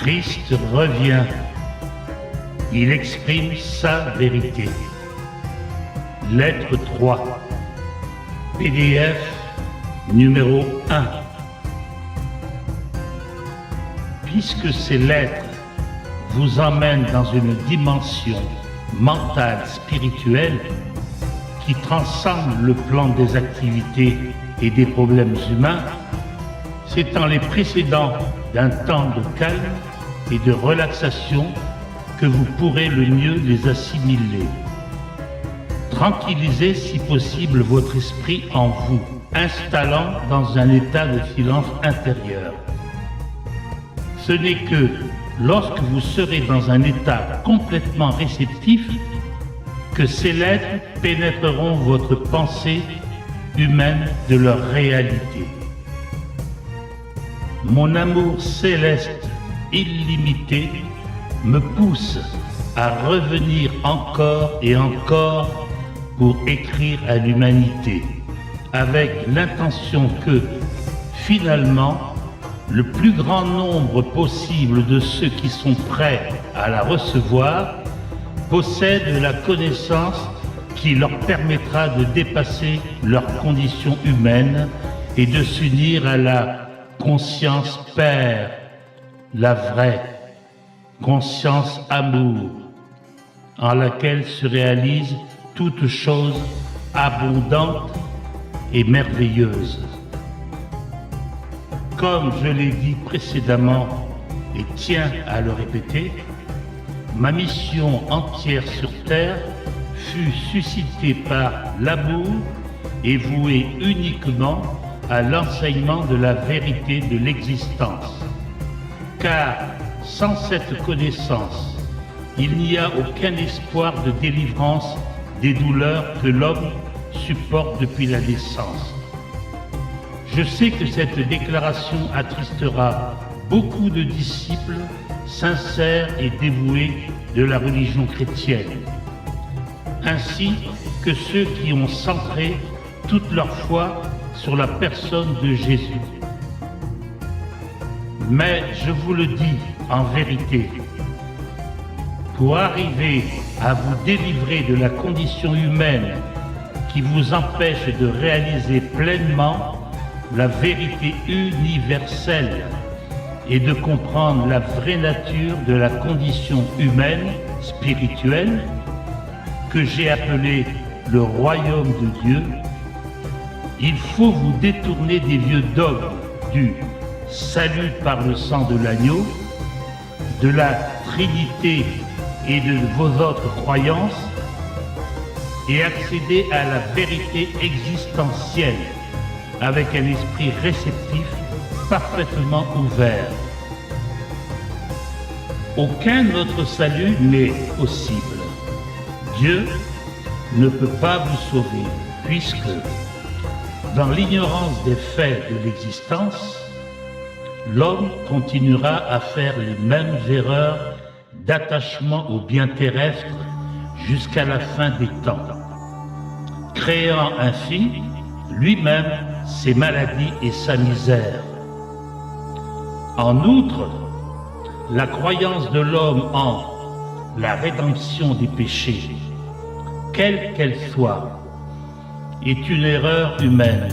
Christ revient. Il exprime sa vérité. Lettre 3. PDF numéro 1. Puisque ces lettres vous emmènent dans une dimension mentale, spirituelle, qui transcende le plan des activités et des problèmes humains, c'est en les précédant d'un temps de calme et de relaxation que vous pourrez le mieux les assimiler. Tranquillisez si possible votre esprit en vous, installant dans un état de silence intérieur. Ce n'est que lorsque vous serez dans un état complètement réceptif que ces lettres pénétreront votre pensée humaine de leur réalité. Mon amour céleste illimité me pousse à revenir encore et encore pour écrire à l'humanité, avec l'intention que, finalement, le plus grand nombre possible de ceux qui sont prêts à la recevoir possèdent la connaissance qui leur permettra de dépasser leurs conditions humaines et de s'unir à la conscience Père, la vraie conscience amour, en laquelle se réalise toute chose abondante et merveilleuse. Comme je l'ai dit précédemment et tiens à le répéter, ma mission entière sur Terre fut suscitée par l'amour et vouée uniquement à l'enseignement de la vérité de l'existence. Car sans cette connaissance, il n'y a aucun espoir de délivrance des douleurs que l'homme supporte depuis la naissance. Je sais que cette déclaration attristera beaucoup de disciples sincères et dévoués de la religion chrétienne, ainsi que ceux qui ont centré toute leur foi sur la personne de Jésus. Mais je vous le dis en vérité, pour arriver à vous délivrer de la condition humaine qui vous empêche de réaliser pleinement la vérité universelle et de comprendre la vraie nature de la condition humaine, spirituelle, que j'ai appelée le royaume de Dieu, il faut vous détourner des vieux dogmes du salut par le sang de l'agneau, de la Trinité et de vos autres croyances, et accéder à la vérité existentielle avec un esprit réceptif parfaitement ouvert. Aucun autre salut n'est possible. Dieu ne peut pas vous sauver, puisque, dans l'ignorance des faits de l'existence, l'homme continuera à faire les mêmes erreurs d'attachement au bien terrestre jusqu'à la fin des temps, créant ainsi lui-même ses maladies et sa misère. En outre, la croyance de l'homme en la rédemption des péchés, quelle qu'elle soit, est une erreur humaine,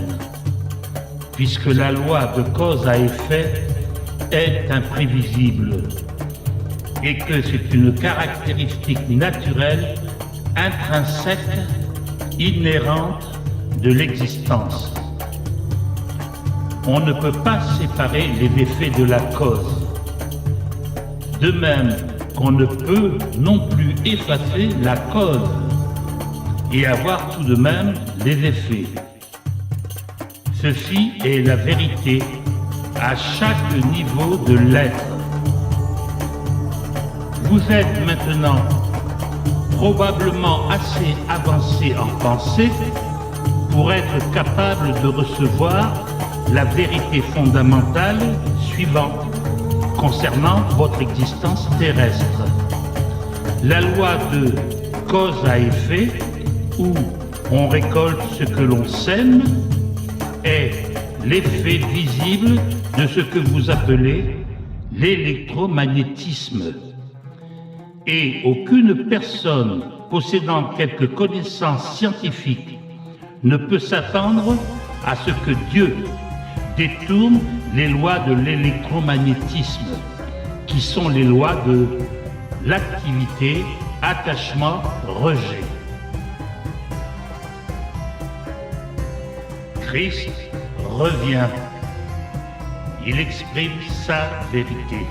puisque la loi de cause à effet est imprévisible et que c'est une caractéristique naturelle, intrinsèque, inhérente de l'existence. On ne peut pas séparer les effets de la cause, de même qu'on ne peut non plus effacer la cause et avoir tout de même les effets. Ceci est la vérité à chaque niveau de l'être. Vous êtes maintenant probablement assez avancé en pensée pour être capable de recevoir la vérité fondamentale suivante concernant votre existence terrestre. La loi de cause à effet, où on récolte ce que l'on sème, est l'effet visible de ce que vous appelez l'électromagnétisme. Et aucune personne possédant quelque connaissance scientifique ne peut s'attendre à ce que Dieu détourne les lois de l'électromagnétisme, qui sont les lois de l'activité, attachement, rejet. Christ revient. Il exprime sa vérité.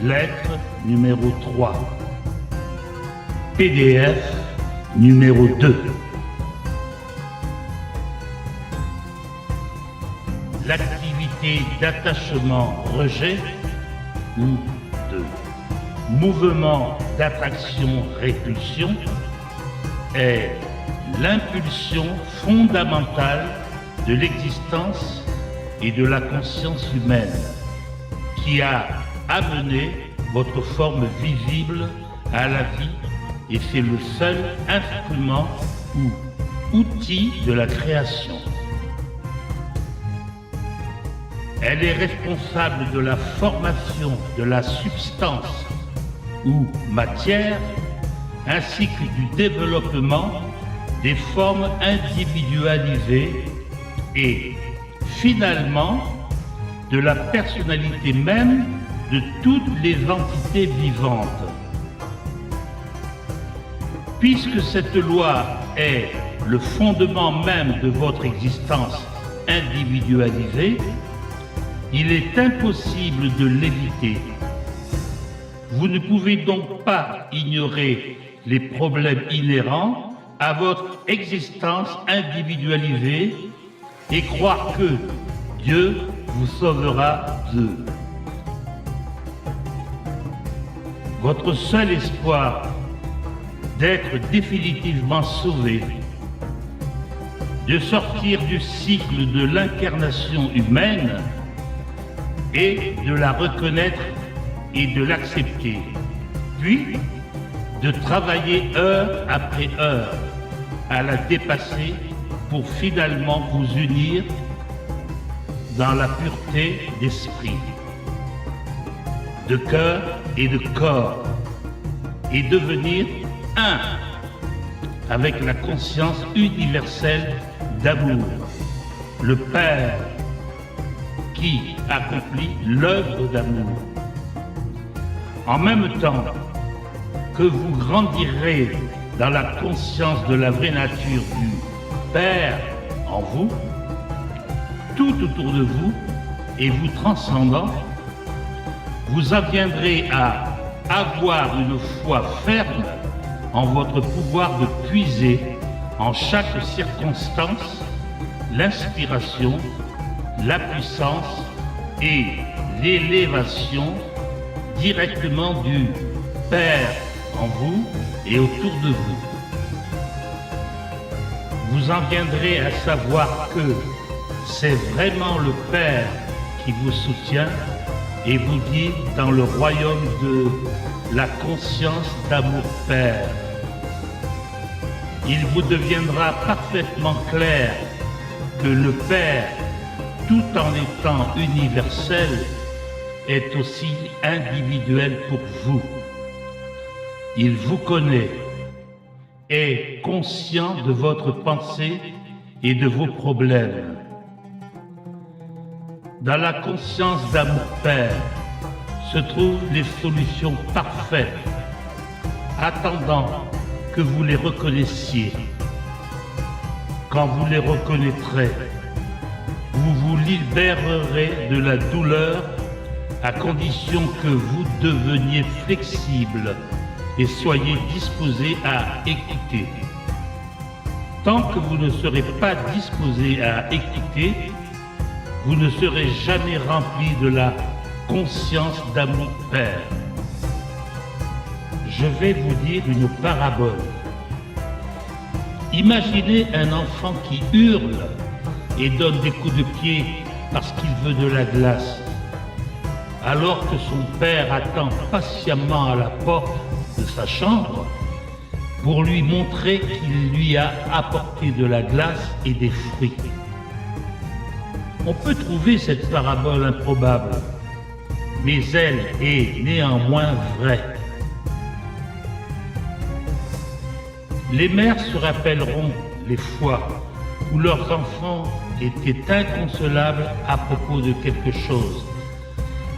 Lettre numéro 3. PDF numéro 2. L'activité d'attachement-rejet ou de mouvement d'attraction-répulsion est l'impulsion fondamentale de l'existence et de la conscience humaine qui a amené votre forme visible à la vie, et c'est le seul instrument ou outil de la création. Elle est responsable de la formation de la substance ou matière, ainsi que du développement des formes individualisées et finalement de la personnalité même de toutes les entités vivantes. Puisque cette loi est le fondement même de votre existence individualisée, il est impossible de l'éviter. Vous ne pouvez donc pas ignorer les problèmes inhérents à votre existence individualisée et croire que Dieu vous sauvera d'eux. Votre seul espoir d'être définitivement sauvé, de sortir du cycle de l'incarnation humaine et de la reconnaître et de l'accepter, puis de travailler heure après heure à la dépasser pour finalement vous unir dans la pureté d'esprit, de cœur et de corps, et devenir un avec la conscience universelle d'amour, le Père qui accomplit l'œuvre d'amour. En même temps que vous grandirez dans la conscience de la vraie nature du Père en vous, tout autour de vous et vous transcendant, vous en viendrez à avoir une foi ferme en votre pouvoir de puiser en chaque circonstance l'inspiration, la puissance et l'élévation directement du Père en vous et autour de vous. Vous en viendrez à savoir que c'est vraiment le Père qui vous soutient et vous guide dans le royaume de la conscience d'amour Père. Il vous deviendra parfaitement clair que le Père, tout en étant universel, est aussi individuel pour vous. Il vous connaît, est conscient de votre pensée et de vos problèmes. Dans la conscience d'amour Père se trouvent les solutions parfaites, attendant que vous les reconnaissiez. Quand vous les reconnaîtrez, vous vous libérerez de la douleur à condition que vous deveniez flexible et soyez disposé à écouter. Tant que vous ne serez pas disposé à écouter, vous ne serez jamais rempli de la conscience d'amour Père. Je vais vous dire une parabole. Imaginez un enfant qui hurle et donne des coups de pied parce qu'il veut de la glace, alors que son père attend patiemment à la porte de sa chambre pour lui montrer qu'il lui a apporté de la glace et des fruits. On peut trouver cette parabole improbable, mais elle est néanmoins vraie. Les mères se rappelleront les fois où leurs enfants étaient inconsolables à propos de quelque chose,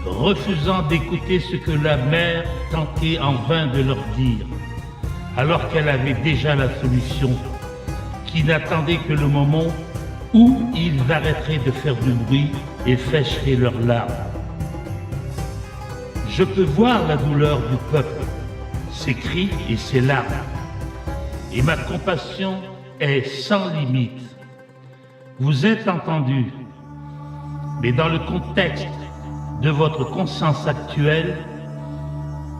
refusant d'écouter ce que la mère tentait en vain de leur dire, alors qu'elle avait déjà la solution, qui n'attendait que le moment où ils arrêteraient de faire du bruit et sécheraient leurs larmes. Je peux voir la douleur du peuple, ses cris et ses larmes, et ma compassion est sans limite. Vous êtes entendus, mais dans le contexte de votre conscience actuelle,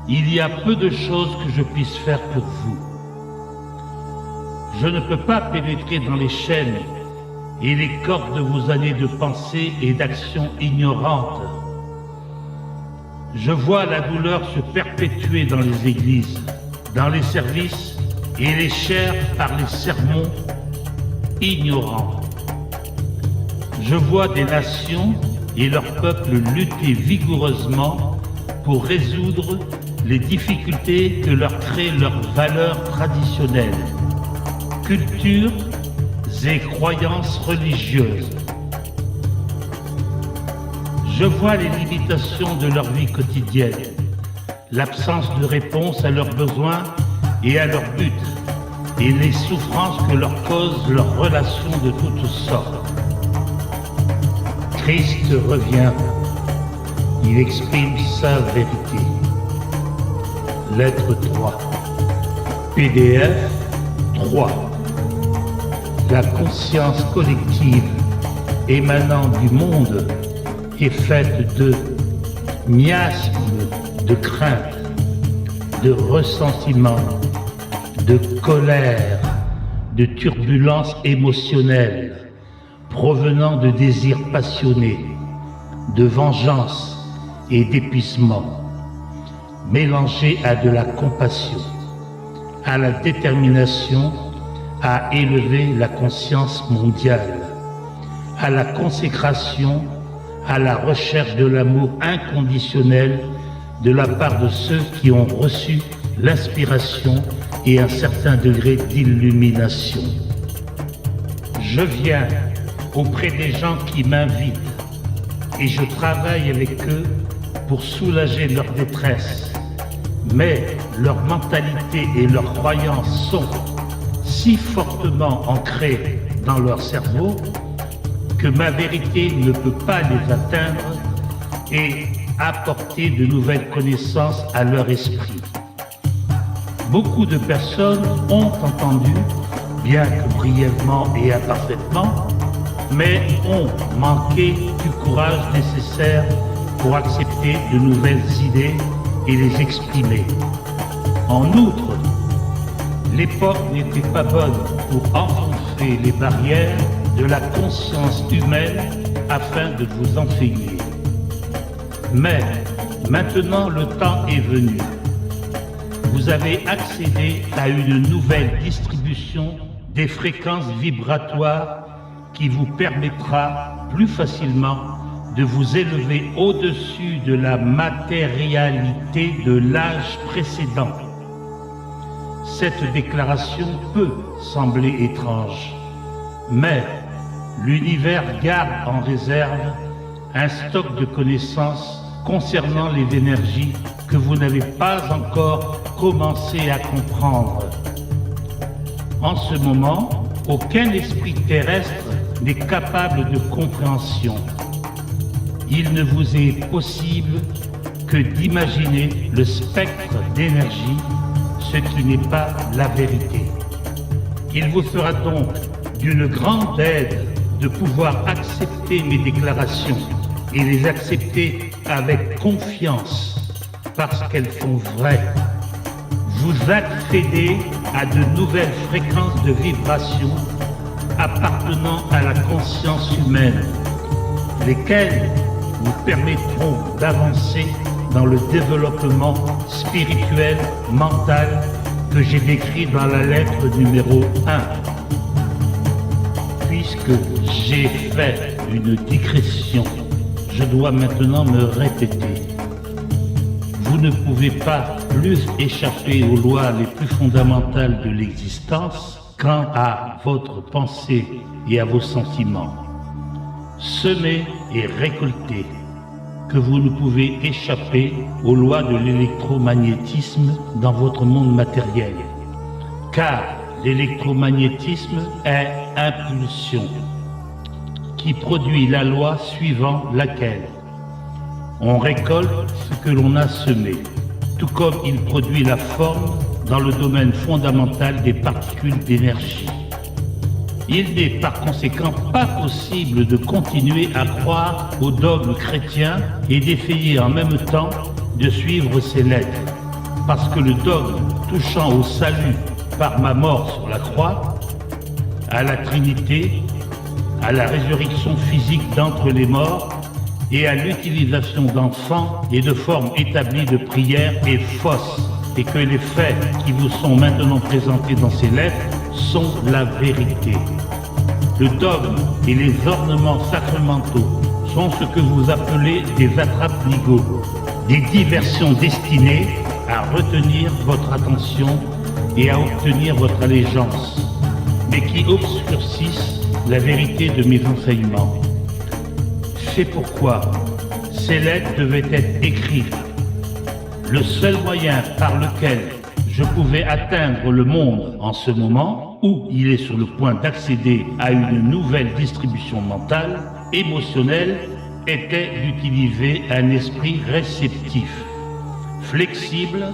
il y a peu de choses que je puisse faire pour vous. Je ne peux pas pénétrer dans les chaînes et les cordes de vos années de pensée et d'action ignorantes. Je vois la douleur se perpétuer dans les églises, dans les services et les chairs par les sermons ignorants. Je vois des nations et leurs peuples lutter vigoureusement pour résoudre les difficultés que leur créent leurs valeurs traditionnelles, cultures et croyances religieuses. Je vois les limitations de leur vie quotidienne, l'absence de réponse à leurs besoins et à leurs buts, et les souffrances que leur causent leurs relations de toutes sortes. Christ revient, il exprime sa vérité. Lettre 3. PDF 3. La conscience collective émanant du monde est faite de miasmes, de crainte, de ressentiment, de colère, de turbulences émotionnelles provenant de désirs passionnés, de vengeance et d'épuisement, mélangés à de la compassion, à la détermination à élever la conscience mondiale, à la consécration, à la recherche de l'amour inconditionnel de la part de ceux qui ont reçu l'inspiration et un certain degré d'illumination. Je viens auprès des gens qui m'invitent et je travaille avec eux pour soulager leur détresse, mais leur mentalité et leurs croyances sont si fortement ancrées dans leur cerveau que ma vérité ne peut pas les atteindre et apporter de nouvelles connaissances à leur esprit. Beaucoup de personnes ont entendu, bien que brièvement et imparfaitement, mais ont manqué du courage nécessaire pour accepter de nouvelles idées et les exprimer. En outre, l'époque n'était pas bonne pour enfoncer les barrières de la conscience humaine afin de vous enseigner. Mais maintenant le temps est venu. Vous avez accédé à une nouvelle distribution des fréquences vibratoires qui vous permettra plus facilement de vous élever au-dessus de la matérialité de l'âge précédent. Cette déclaration peut sembler étrange, mais l'univers garde en réserve un stock de connaissances concernant les énergies que vous n'avez pas encore commencé à comprendre. En ce moment, aucun esprit terrestre n'est capable de compréhension. Il ne vous est possible que d'imaginer le spectre d'énergie, ce qui n'est pas la vérité. Il vous sera donc d'une grande aide de pouvoir accepter mes déclarations et les accepter avec confiance parce qu'elles sont vraies. Vous accédez à de nouvelles fréquences de vibration appartenant à la conscience humaine, lesquelles vous permettront d'avancer dans le développement spirituel, mental que j'ai décrit dans la lettre numéro 1. Puisque j'ai fait une digression, je dois maintenant me répéter. vous ne pouvez pas plus échapper aux lois les plus fondamentales de l'existence quant à votre pensée et à vos sentiments. Semez et récoltez, que vous ne pouvez échapper aux lois de l'électromagnétisme dans votre monde matériel. Car l'électromagnétisme est impulsion, qui produit la loi suivant laquelle on récolte ce que l'on a semé, tout comme il produit la forme dans le domaine fondamental des particules d'énergie. Il n'est par conséquent pas possible de continuer à croire au dogme chrétien et d'essayer en même temps de suivre ses lettres, parce que le dogme touchant au salut par ma mort sur la croix, à la Trinité, à la résurrection physique d'entre les morts et à l'utilisation d'enfants et de formes établies de prière est fausse, et que les faits qui vous sont maintenant présentés dans ces lettres sont la vérité. Le dogme et les ornements sacramentaux sont ce que vous appelez des attrape-nigauds, des diversions destinées à retenir votre attention et à obtenir votre allégeance, mais qui obscurcissent la vérité de mes enseignements. C'est pourquoi ces lettres devaient être écrites. Le seul moyen par lequel je pouvais atteindre le monde en ce moment, où il est sur le point d'accéder à une nouvelle distribution mentale, émotionnelle, était d'utiliser un esprit réceptif, flexible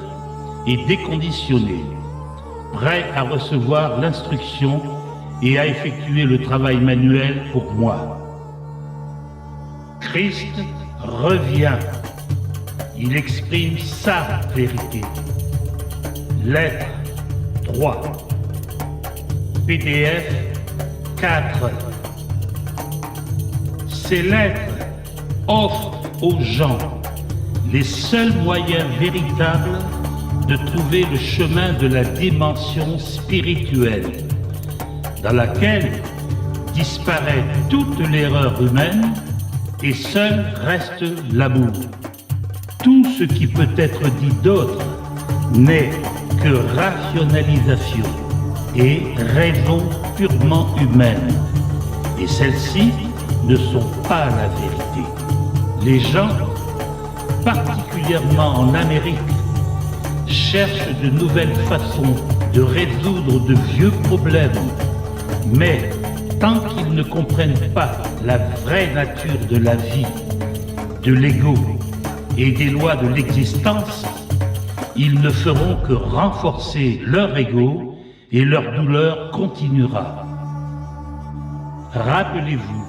et déconditionné, prêt à recevoir l'instruction et à effectuer le travail manuel pour moi. Christ revient. Il exprime sa vérité. Lettre 3. PDF 4. Ces lettres offrent aux gens les seuls moyens véritables de trouver le chemin de la dimension spirituelle, dans laquelle disparaît toute l'erreur humaine et seul reste l'amour. Tout ce qui peut être dit d'autre n'est que rationalisation et raison purement humaine. Et celles-ci ne sont pas la vérité. Les gens, particulièrement en Amérique, cherchent de nouvelles façons de résoudre de vieux problèmes. Mais tant qu'ils ne comprennent pas la vraie nature de la vie, de l'ego et des lois de l'existence, ils ne feront que renforcer leur ego et leur douleur continuera. Rappelez-vous,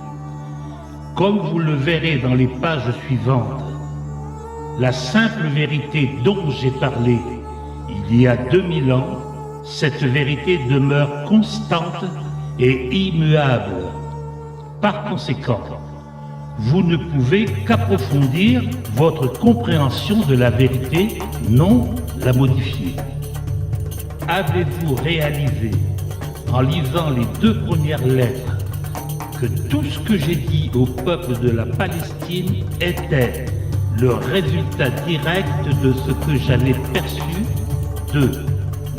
comme vous le verrez dans les pages suivantes, la simple vérité dont j'ai parlé il y a 2000 ans, cette vérité demeure constante et immuable. Par conséquent, vous ne pouvez qu'approfondir votre compréhension de la vérité, non la modifier. Avez-vous réalisé, en lisant les 2 premières lettres, que tout ce que j'ai dit au peuple de la Palestine était le résultat direct de ce que j'avais perçu de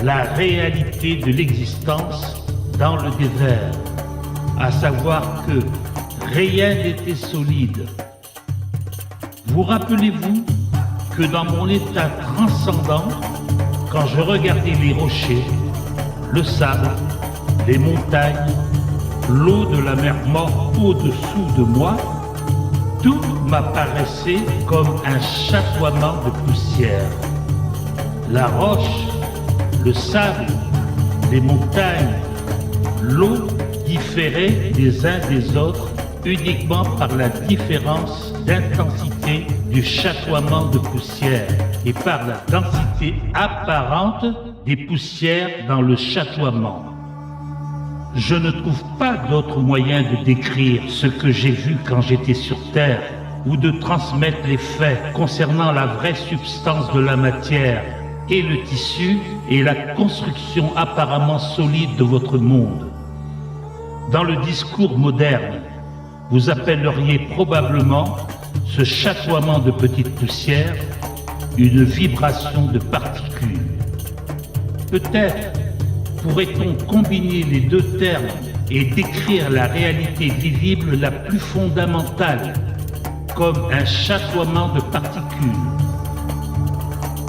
la réalité de l'existence dans le désert, à savoir que rien n'était solide. Vous rappelez-vous que dans mon état transcendant, quand je regardais les rochers, le sable, les montagnes, l'eau de la mer Morte au-dessous de moi, tout m'apparaissait comme un chatoiement de poussière. La roche, le sable, les montagnes, l'eau différaient les uns des autres uniquement par la différence d'intensité du chatoiement de poussière et par la densité apparente des poussières dans le chatoiement. Je ne trouve pas d'autre moyen de décrire ce que j'ai vu quand j'étais sur Terre ou de transmettre les faits concernant la vraie substance de la matière et le tissu et la construction apparemment solide de votre monde. Dans le discours moderne, vous appelleriez probablement ce chatoiement de petites poussières une vibration de particules. Peut-être pourrait-on combiner les deux termes et décrire la réalité visible la plus fondamentale, comme un chatoiement de particules.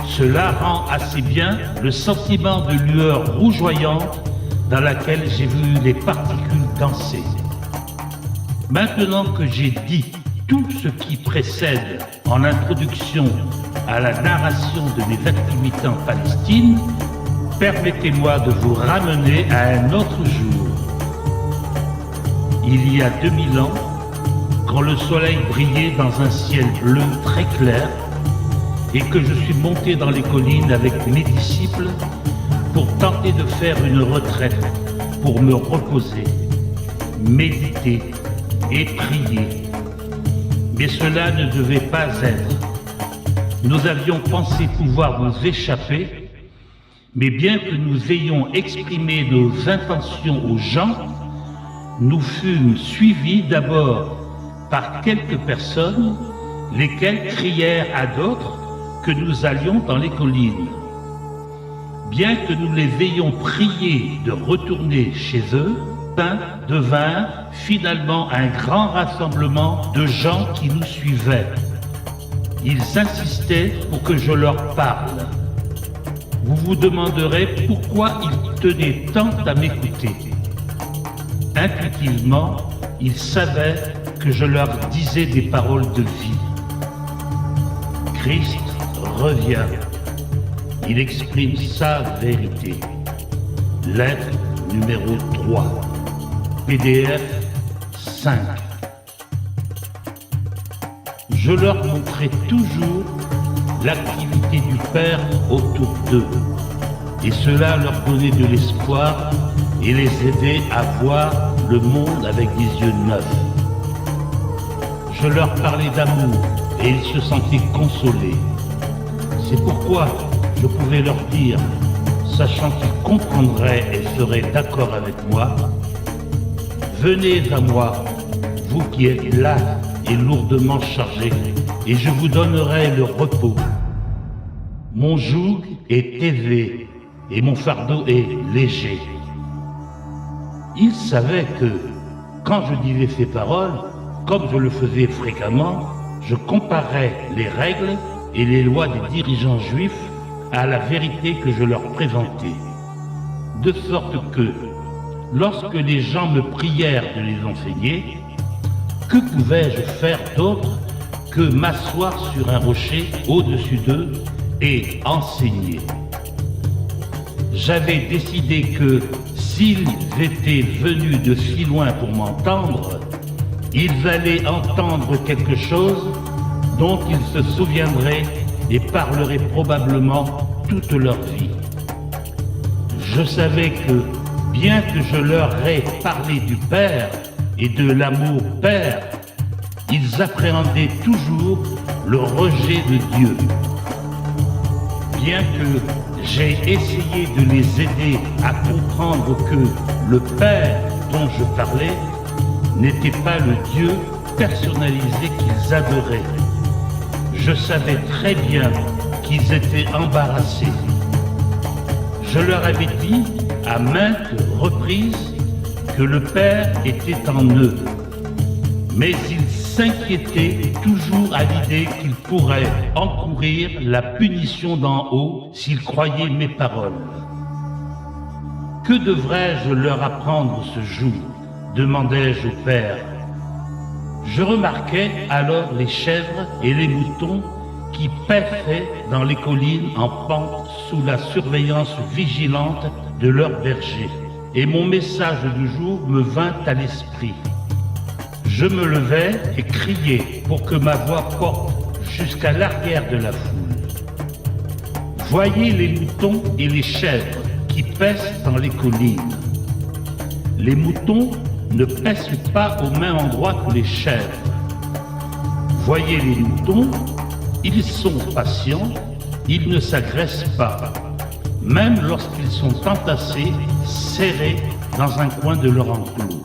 Cela rend assez bien le sentiment de lueur rougeoyante dans laquelle j'ai vu les particules danser. Maintenant que j'ai dit tout ce qui précède en introduction à la narration de mes activités en Palestine, permettez-moi de vous ramener à un autre jour. Il y a 2000 ans, quand le soleil brillait dans un ciel bleu très clair et que je suis monté dans les collines avec mes disciples pour tenter de faire une retraite, pour me reposer, méditer et prier. Mais cela ne devait pas être. Nous avions pensé pouvoir nous échapper, mais bien que nous ayons exprimé nos intentions aux gens, nous fûmes suivis d'abord par quelques personnes, lesquelles crièrent à d'autres que nous allions dans les collines. Bien que nous les ayons priés de retourner chez eux, devint finalement un grand rassemblement de gens qui nous suivaient. Ils insistaient pour que je leur parle. Vous vous demanderez pourquoi ils tenaient tant à m'écouter. Intuitivement, ils savaient que je leur disais des paroles de vie. Christ revient. Il exprime sa vérité. Lettre numéro 3. PDF 5. Je leur montrais toujours l'activité du Père autour d'eux, et cela leur donnait de l'espoir et les aidait à voir le monde avec des yeux neufs. Je leur parlais d'amour et ils se sentaient consolés. C'est pourquoi je pouvais leur dire, sachant qu'ils comprendraient et seraient d'accord avec moi, venez à moi, vous qui êtes là et lourdement chargés, et je vous donnerai le repos. Mon joug est élevé et mon fardeau est léger. Ils savaient que, quand je disais ces paroles, comme je le faisais fréquemment, je comparais les règles et les lois des dirigeants juifs à la vérité que je leur présentais. De sorte que, lorsque les gens me prièrent de les enseigner, que pouvais-je faire d'autre que m'asseoir sur un rocher au-dessus d'eux et enseigner? J'avais décidé que s'ils étaient venus de si loin pour m'entendre, ils allaient entendre quelque chose dont ils se souviendraient et parleraient probablement toute leur vie. Je savais que, bien que je leur aie parlé du Père et de l'amour Père, ils appréhendaient toujours le rejet de Dieu. Bien que j'ai essayé de les aider à comprendre que le Père dont je parlais n'était pas le Dieu personnalisé qu'ils adoraient. Je savais très bien qu'ils étaient embarrassés. Je leur avais dit à maintes reprises que le Père était en eux, mais ils s'inquiétaient toujours à l'idée qu'ils pourraient encourir la punition d'en haut s'ils croyaient mes paroles. Que devrais-je leur apprendre ce jour? Demandai-je au Père. Je remarquais alors les chèvres et les moutons qui paissaient dans les collines en pente sous la surveillance vigilante de leurs bergers. Et mon message du jour me vint à l'esprit. Je me levai et criai pour que ma voix porte jusqu'à l'arrière de la foule. Voyez les moutons et les chèvres qui paissent dans les collines. Les moutons ne paissent pas au même endroit que les chèvres. Voyez les moutons, ils sont patients, ils ne s'agressent pas, même lorsqu'ils sont entassés, serrés dans un coin de leur enclos.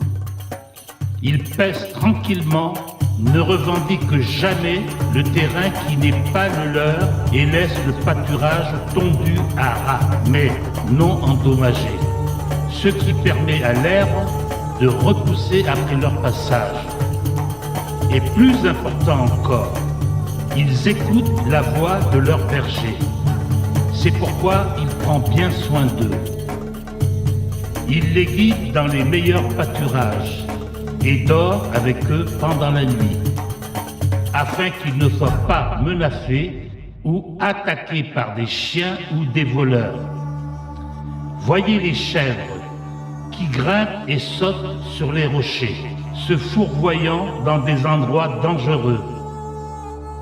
Ils paissent tranquillement ne revendiquent jamais le terrain qui n'est pas le leur et laissent le pâturage tondu à ras, mais non endommagé, ce qui permet à l'herbe de repousser après leur passage. Et plus important encore, ils écoutent la voix de leur berger. C'est pourquoi il prend bien soin d'eux. Il les guide dans les meilleurs pâturages et dort avec eux pendant la nuit, afin qu'ils ne soient pas menacés ou attaqués par des chiens ou des voleurs. Voyez les chèvres qui grimpent et sautent sur les rochers, se fourvoyant dans des endroits dangereux.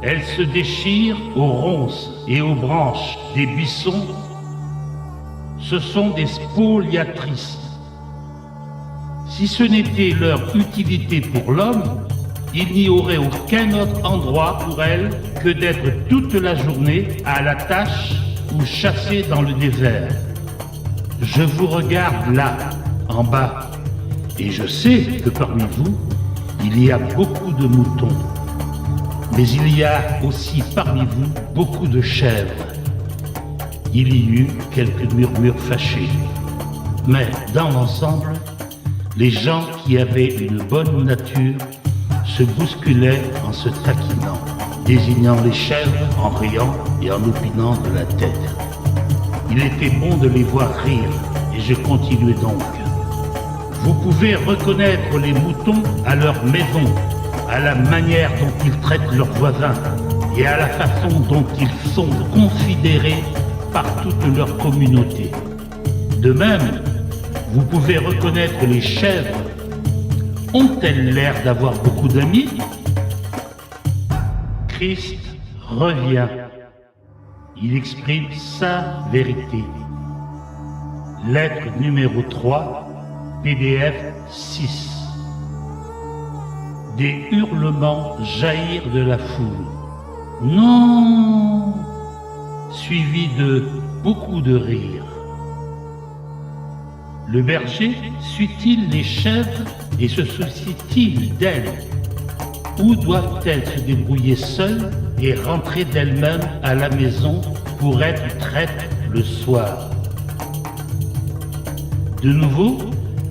Elles se déchirent aux ronces et aux branches des buissons. Ce sont des spoliatrices. Si ce n'était leur utilité pour l'homme, il n'y aurait aucun autre endroit pour elles que d'être toute la journée à la tâche ou chasser dans le désert. Je vous regarde là, en bas, et je sais que parmi vous, il y a beaucoup de moutons. Mais il y a aussi parmi vous beaucoup de chèvres. Il y eut quelques murmures fâchés. Mais dans l'ensemble, les gens qui avaient une bonne nature se bousculaient en se taquinant, désignant les chèvres en riant et en opinant de la tête. Il était bon de les voir rire, et je continuais donc. Vous pouvez reconnaître les moutons à leur maison, à la manière dont ils traitent leurs voisins et à la façon dont ils sont considérés par toute leur communauté. De même, vous pouvez reconnaître les chèvres. Ont-elles l'air d'avoir beaucoup d'amis? Christ revient. Il exprime sa vérité. Lettre numéro 3, PDF 6. Des hurlements jaillirent de la foule. Non! Suivi de beaucoup de rires. Le berger suit-il les chèvres et se soucie-t-il d'elles? Ou doivent-elles se débrouiller seules et rentrer d'elles-mêmes à la maison pour être traites le soir? De nouveau,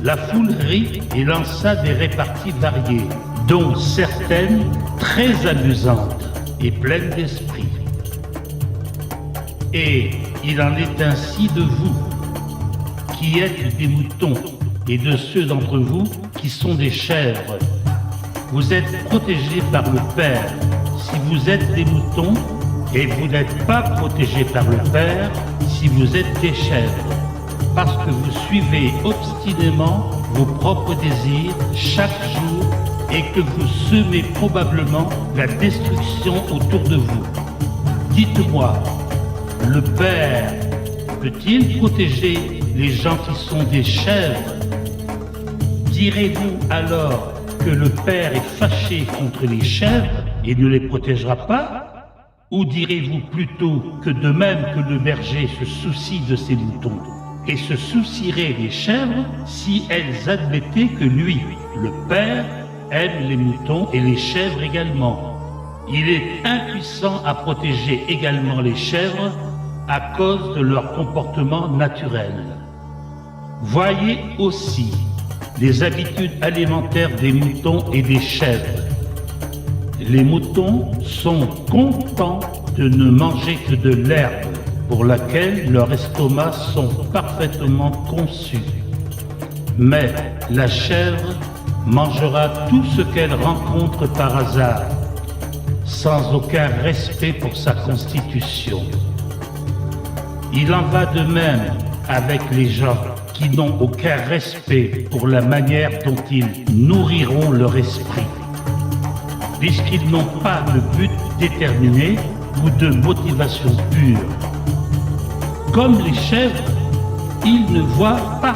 la foule rit et lança des réparties variées, dont certaines très amusantes et pleines d'esprit. Et il en est ainsi de vous, qui êtes des moutons, et de ceux d'entre vous qui sont des chèvres. Vous êtes protégés par le Père si vous êtes des moutons, et vous n'êtes pas protégés par le Père si vous êtes des chèvres, parce que vous suivez obstinément vos propres désirs chaque jour et que vous semez probablement la destruction autour de vous. Dites-moi, le Père peut-il protéger les gens qui sont des chèvres? Direz-vous alors que le Père est fâché contre les chèvres et ne les protégera pas? Ou direz-vous plutôt que de même que le berger se soucie de ses moutons et se soucierait des chèvres si elles admettaient que lui, le Père, aime les moutons et les chèvres également? Il est impuissant à protéger également les chèvres à cause de leur comportement naturel. Voyez aussi les habitudes alimentaires des moutons et des chèvres. Les moutons sont contents de ne manger que de l'herbe, pour laquelle leurs estomacs sont parfaitement conçus. Mais la chèvre mangera tout ce qu'elle rencontre par hasard, sans aucun respect pour sa constitution. Il en va de même avec les gens qui n'ont aucun respect pour la manière dont ils nourriront leur esprit, puisqu'ils n'ont pas de but déterminé ou de motivation pure. Comme les chèvres, ils ne voient pas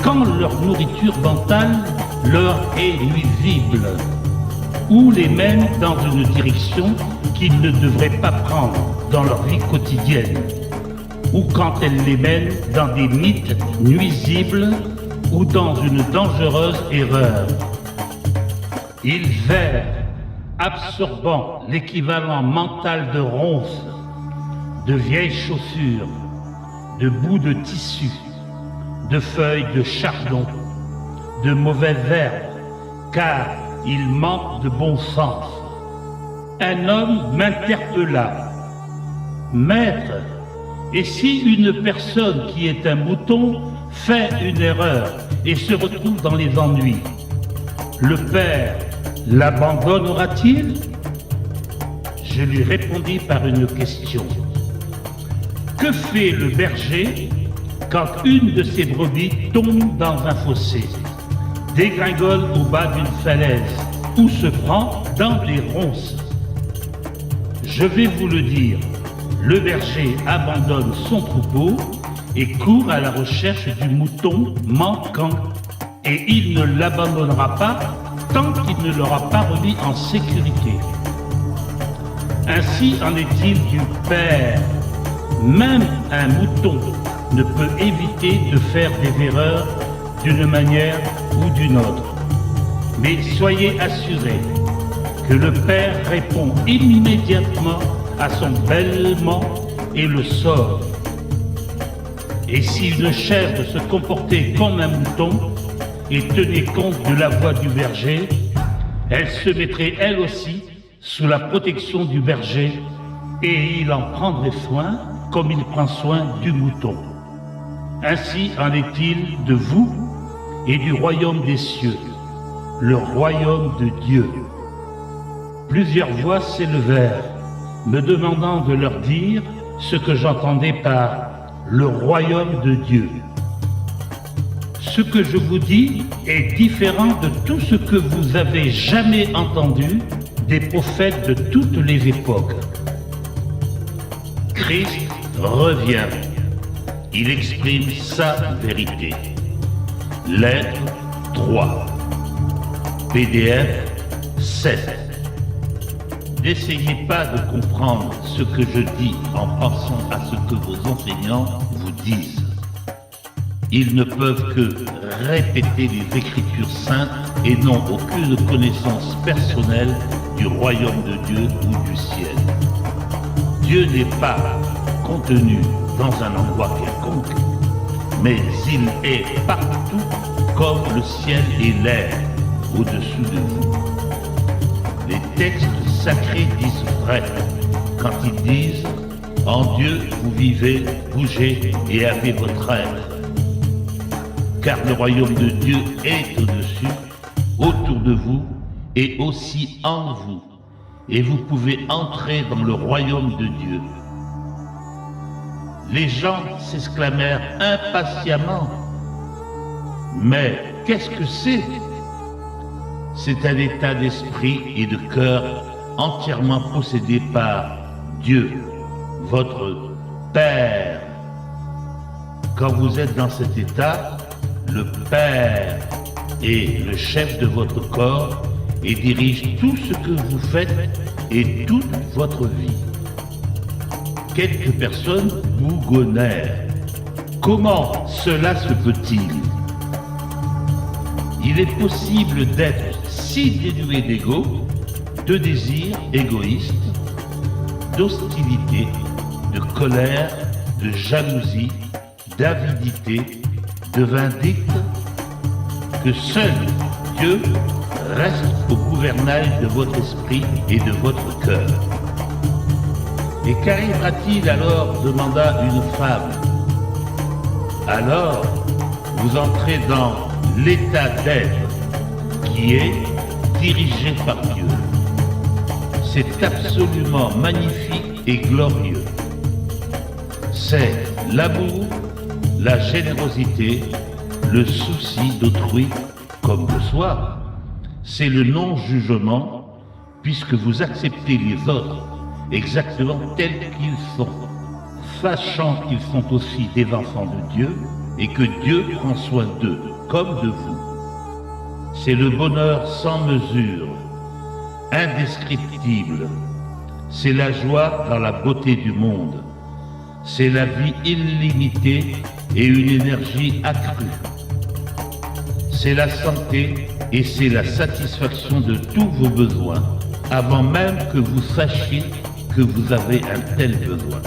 quand leur nourriture mentale leur est nuisible, ou les mène dans une direction qu'ils ne devraient pas prendre dans leur vie quotidienne, ou quand elle les mène dans des mythes nuisibles ou dans une dangereuse erreur. Ils errent absorbant l'équivalent mental de ronces, de vieilles chaussures, de bouts de tissu, de feuilles de chardon, de mauvaises herbes, car il manque de bon sens. Un homme m'interpella. Maître, et si une personne qui est un mouton fait une erreur et se retrouve dans les ennuis, le père l'abandonnera-t-il? Je lui répondis par une question. Que fait le berger quand une de ses brebis tombe dans un fossé, dégringole au bas d'une falaise ou se prend dans des ronces? Je vais vous le dire, le berger abandonne son troupeau et court à la recherche du mouton manquant. Et il ne l'abandonnera pas tant qu'il ne l'aura pas remis en sécurité. Ainsi en est-il du Père. Même un mouton ne peut éviter de faire des erreurs d'une manière ou d'une autre. Mais soyez assurés que le Père répond immédiatement à son bêlement et le sauve. Et si une chèvre se comportait comme un mouton et tenait compte de la voix du berger, elle se mettrait elle aussi sous la protection du berger et il en prendrait soin comme il prend soin du mouton. Ainsi en est-il de vous et du royaume des cieux, le royaume de Dieu. Plusieurs voix s'élevèrent, me demandant de leur dire ce que j'entendais par le royaume de Dieu. Ce que je vous dis est différent de tout ce que vous avez jamais entendu des prophètes de toutes les époques. Christ revient. Il exprime sa vérité. Lettre 3. PDF 7. N'essayez pas de comprendre ce que je dis en pensant à ce que vos enseignants vous disent. Ils ne peuvent que répéter les Écritures saintes et n'ont aucune connaissance personnelle du royaume de Dieu ou du ciel. Dieu n'est pas contenu dans un endroit quelconque, mais il est partout comme le ciel et l'air au-dessous de vous. Les textes sacrés disent vrai quand ils disent « En Dieu vous vivez, bougez et avez votre être ». Car le royaume de Dieu est au-dessus, autour de vous et aussi en vous. Et vous pouvez entrer dans le royaume de Dieu. Les gens s'exclamèrent impatiemment. Mais qu'est-ce que c'est? C'est un état d'esprit et de cœur entièrement possédé par Dieu, votre Père. Quand vous êtes dans cet état, le Père est le chef de votre corps et dirige tout ce que vous faites et toute votre vie. Quelques personnes bougonnèrent. Comment cela se peut-il? Il est possible d'être si dénué d'ego, de désirs égoïstes, d'hostilité, de colère, de jalousie, d'avidité, de vindicte, que seul Dieu reste au gouvernail de votre esprit et de votre cœur. Et qu'arrivera-t-il alors? Demanda une femme. Alors, vous entrez dans l'état d'être qui est dirigé par Dieu. C'est absolument magnifique et glorieux. C'est l'amour, la générosité, le souci d'autrui comme de soi. C'est le non-jugement, puisque vous acceptez les autres exactement tels qu'ils sont, sachant qu'ils sont aussi des enfants de Dieu et que Dieu prend soin d'eux comme de vous. C'est le bonheur sans mesure, indescriptible. C'est la joie dans la beauté du monde. C'est la vie illimitée et une énergie accrue. C'est la santé et c'est la satisfaction de tous vos besoins, avant même que vous sachiez que vous avez un tel besoin.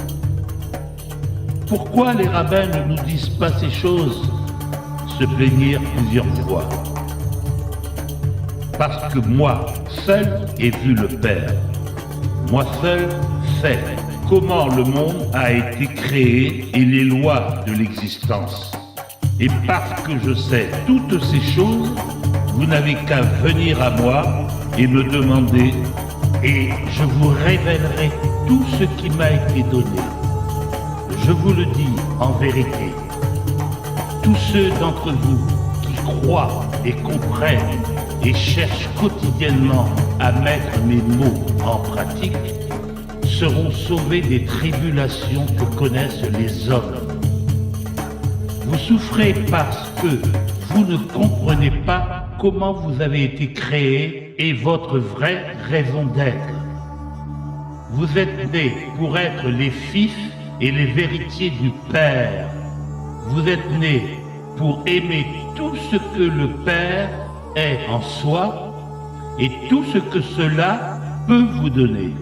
Pourquoi les rabbins ne nous disent pas ces choses? Se plaignirent plusieurs fois. Parce que moi seul ai vu le Père. Moi seul sais comment le monde a été créé et les lois de l'existence. Et parce que je sais toutes ces choses, vous n'avez qu'à venir à moi et me demander, et je vous révélerai tout ce qui m'a été donné. Je vous le dis en vérité, tous ceux d'entre vous qui croient et comprennent et cherchent quotidiennement à mettre mes mots en pratique seront sauvés des tribulations que connaissent les hommes. Vous souffrez parce que vous ne comprenez pas comment vous avez été créé et votre vraie raison d'être. Vous êtes nés pour être les fils et les héritiers du Père. Vous êtes nés pour aimer tout ce que le Père est en soi et tout ce que cela peut vous donner.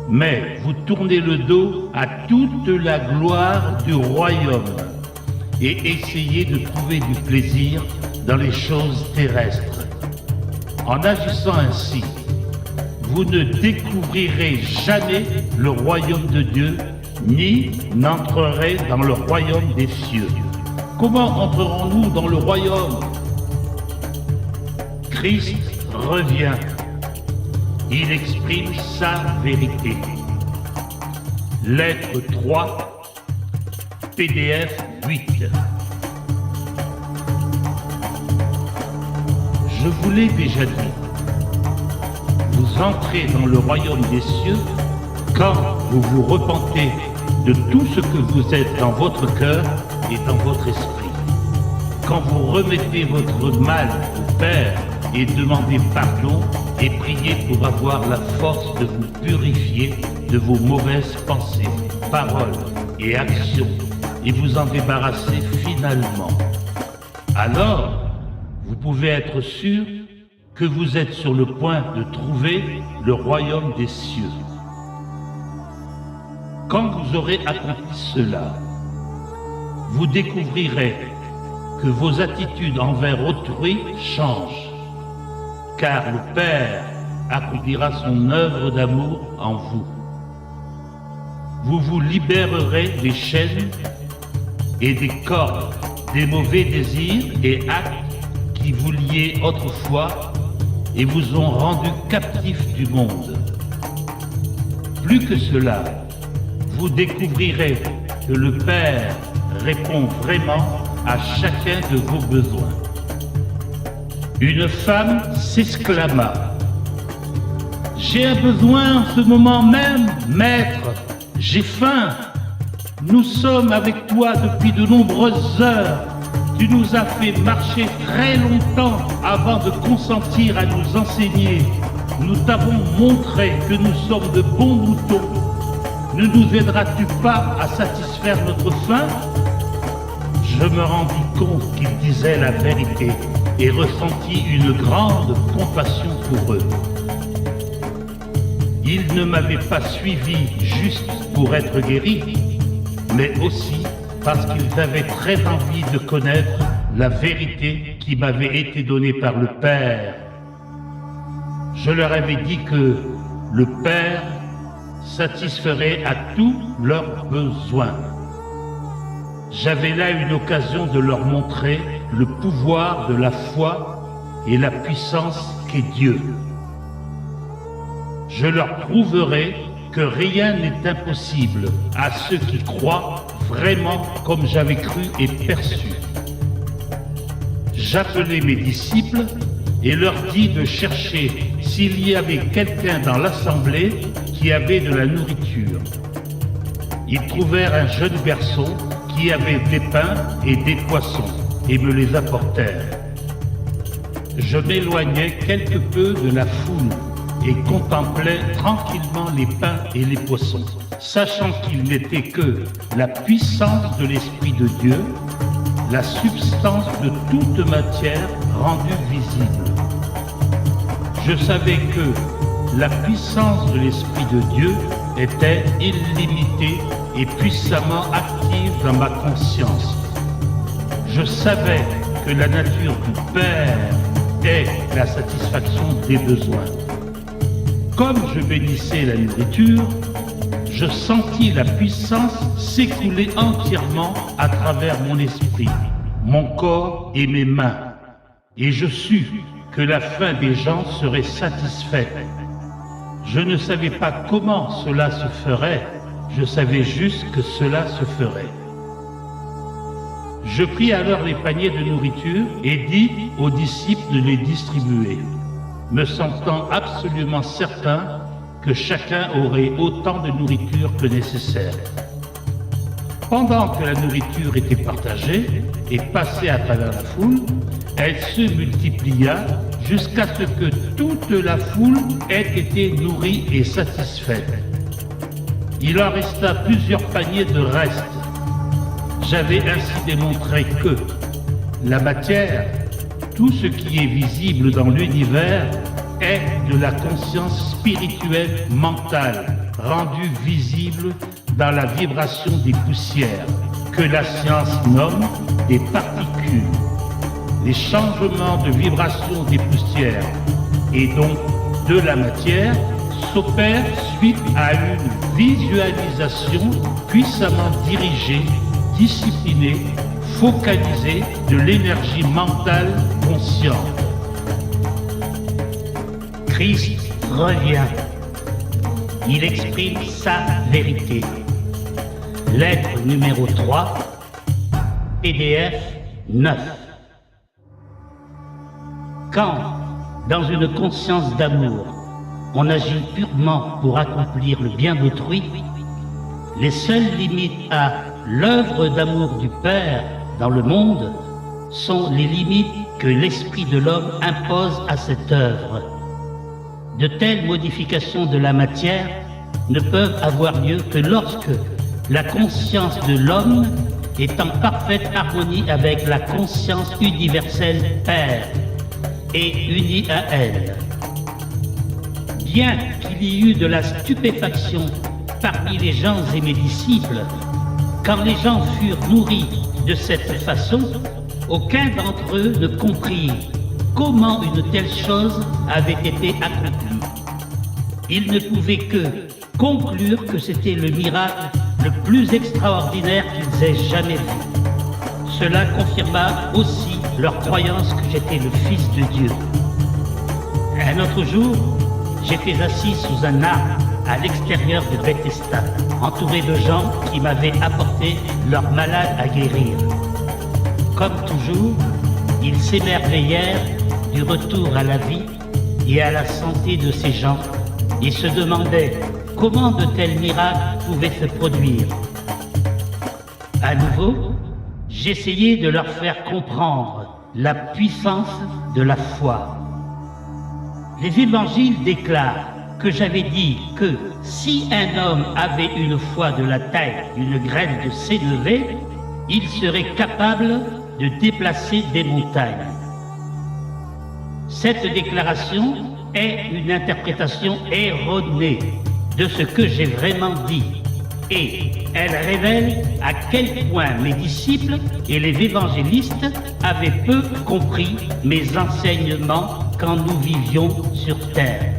Mais vous tournez le dos à toute la gloire du royaume et essayez de trouver du plaisir dans les choses terrestres. En agissant ainsi, vous ne découvrirez jamais le royaume de Dieu, ni n'entrerez dans le royaume des cieux. Comment entrerons-nous dans le royaume? Christ revient. Il exprime sa vérité. Lettre 3, PDF 8. Je vous l'ai déjà dit, vous entrez dans le royaume des cieux quand vous vous repentez de tout ce que vous êtes dans votre cœur et dans votre esprit. Quand vous remettez votre mal au Père et demandez pardon et priez pour avoir la force de vous purifier de vos mauvaises pensées, paroles et actions et vous en débarrasser finalement. Alors, vous pouvez être sûr que vous êtes sur le point de trouver le royaume des cieux. Quand vous aurez accompli cela, vous découvrirez que vos attitudes envers autrui changent, car le Père accomplira son œuvre d'amour en vous. Vous vous libérerez des chaînes et des cordes, des mauvais désirs et actes qui vous liaient autrefois et vous ont rendu captifs du monde. Plus que cela, vous découvrirez que le Père répond vraiment à chacun de vos besoins. Une femme s'exclama: « J'ai un besoin en ce moment même, maître, j'ai faim. Nous sommes avec toi depuis de nombreuses heures. Tu nous as fait marcher très longtemps avant de consentir à nous enseigner. Nous t'avons montré que nous sommes de bons moutons. Ne nous aideras-tu pas à satisfaire notre faim ?» Je me rendis compte qu'il disait la vérité et ressentis une grande compassion pour eux. Ils ne m'avaient pas suivi juste pour être guéris, mais aussi parce qu'ils avaient très envie de connaître la vérité qui m'avait été donnée par le Père. Je leur avais dit que le Père satisferait à tous leurs besoins. J'avais là une occasion de leur montrer le pouvoir de la foi et la puissance qu'est Dieu. Je leur prouverai que rien n'est impossible à ceux qui croient vraiment comme j'avais cru et perçu. J'appelai mes disciples et leur dis de chercher s'il y avait quelqu'un dans l'assemblée qui avait de la nourriture. Ils trouvèrent un jeune garçon qui avait des pains et des poissons et me les apportèrent. Je m'éloignai quelque peu de la foule et contemplais tranquillement les pains et les poissons, sachant qu'ils n'étaient que la puissance de l'Esprit de Dieu, la substance de toute matière rendue visible. Je savais que la puissance de l'Esprit de Dieu était illimitée et puissamment active dans ma conscience. Je savais que la nature du Père est la satisfaction des besoins. Comme je bénissais la nourriture, je sentis la puissance s'écouler entièrement à travers mon esprit, mon corps et mes mains. Et je sus que la faim des gens serait satisfaite. Je ne savais pas comment cela se ferait, je savais juste que cela se ferait. Je pris alors les paniers de nourriture et dis aux disciples de les distribuer, me sentant absolument certain que chacun aurait autant de nourriture que nécessaire. Pendant que la nourriture était partagée et passée à travers la foule, elle se multiplia jusqu'à ce que toute la foule ait été nourrie et satisfaite. Il en resta plusieurs paniers de reste. J'avais ainsi démontré que la matière, tout ce qui est visible dans l'univers, est de la conscience spirituelle mentale, rendue visible dans la vibration des poussières, que la science nomme des particules. Les changements de vibration des poussières et donc de la matière s'opèrent suite à une visualisation puissamment dirigée, disciplinée, focalisée de l'énergie mentale consciente. Christ revient. Il exprime sa vérité. Lettre numéro 3, PDF 9. Quand, dans une conscience d'amour, on agit purement pour accomplir le bien d'autrui, les seules limites à l'œuvre d'amour du Père dans le monde sont les limites que l'esprit de l'homme impose à cette œuvre. De telles modifications de la matière ne peuvent avoir lieu que lorsque la conscience de l'homme est en parfaite harmonie avec la conscience universelle Père et unie à elle. Bien qu'il y eut de la stupéfaction parmi les gens et mes disciples, quand les gens furent nourris de cette façon, aucun d'entre eux ne comprit comment une telle chose avait été accomplie. Ils ne pouvaient que conclure que c'était le miracle le plus extraordinaire qu'ils aient jamais vu. Cela confirma aussi leur croyance que j'étais le Fils de Dieu. Un autre jour, j'étais assis sous un arbre à l'extérieur de Bethesda, entouré de gens qui m'avaient apporté leurs malades à guérir. Comme toujours, ils s'émerveillèrent du retour à la vie et à la santé de ces gens et se demandaient comment de tels miracles pouvaient se produire. À nouveau, j'essayais de leur faire comprendre la puissance de la foi. Les évangiles déclarent que j'avais dit que si un homme avait une foi de la taille d'une graine de sénévé, il serait capable de déplacer des montagnes. Cette déclaration est une interprétation erronée de ce que j'ai vraiment dit et elle révèle à quel point mes disciples et les évangélistes avaient peu compris mes enseignements quand nous vivions sur terre.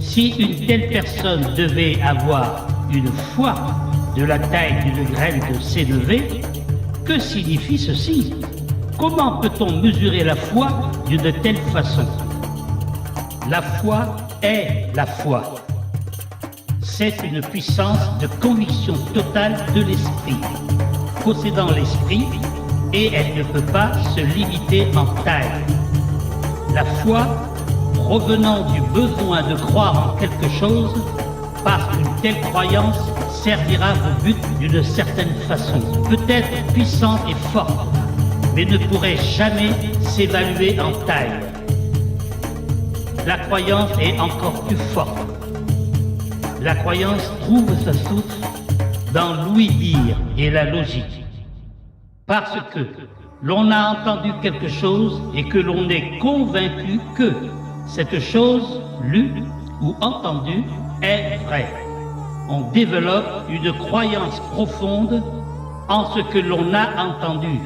Si une telle personne devait avoir une foi de la taille d'une graine de sénévé, que signifie ceci? Comment peut-on mesurer la foi d'une telle façon? La foi est la foi. C'est une puissance de conviction totale de l'esprit, possédant l'esprit, et elle ne peut pas se limiter en taille. La foi provenant du besoin de croire en quelque chose, parce qu'une telle croyance servira au but d'une certaine façon, peut-être puissante et forte, mais ne pourrait jamais s'évaluer en taille. La croyance est encore plus forte. La croyance trouve sa source dans l'ouï-dire et la logique. Parce que l'on a entendu quelque chose et que l'on est convaincu que cette chose lue ou entendu est vrai. On développe une croyance profonde en ce que l'on a entendu.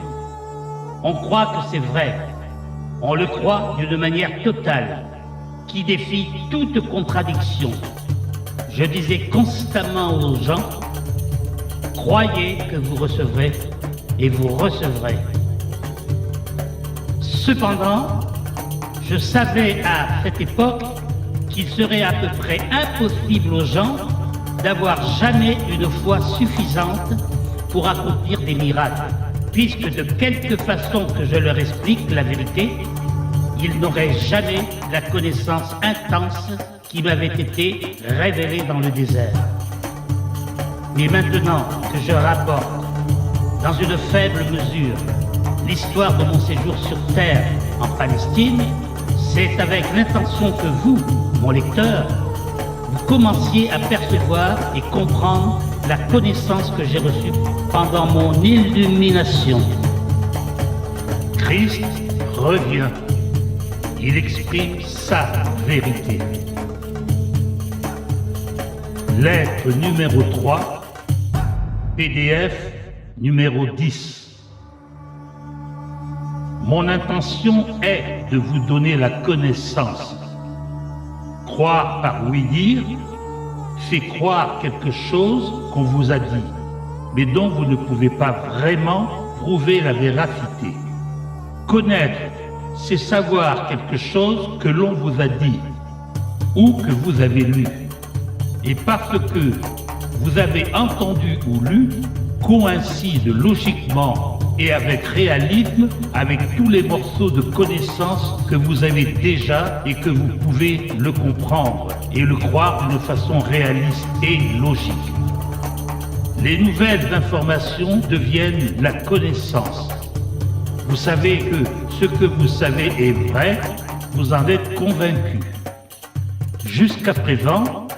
On croit que c'est vrai. On le croit d'une manière totale, qui défie toute contradiction. Je disais constamment aux gens, croyez que vous recevrez et vous recevrez. Cependant, je savais à cette époque qu'il serait à peu près impossible aux gens d'avoir jamais une foi suffisante pour accomplir des miracles, puisque de quelque façon que je leur explique la vérité, ils n'auraient jamais la connaissance intense qui m'avait été révélée dans le désert. Mais maintenant que je rapporte, dans une faible mesure, l'histoire de mon séjour sur terre en Palestine, c'est avec l'intention que vous, mon lecteur, vous commenciez à percevoir et comprendre la connaissance que j'ai reçue pendant mon illumination. Christ revient. Il exprime sa vérité. Lettre numéro 3, PDF numéro 10. Mon intention est de vous donner la connaissance. Croire par oui-dire fait croire quelque chose qu'on vous a dit, mais dont vous ne pouvez pas vraiment prouver la véracité. Connaître, c'est savoir quelque chose que l'on vous a dit ou que vous avez lu. Et parce que vous avez entendu ou lu, coïncide logiquement et avec réalisme avec tous les morceaux de connaissances que vous avez déjà et que vous pouvez le comprendre et le croire d'une façon réaliste et logique. Les nouvelles informations deviennent la connaissance. Vous savez que ce que vous savez est vrai, vous en êtes convaincu. Jusqu'à présent,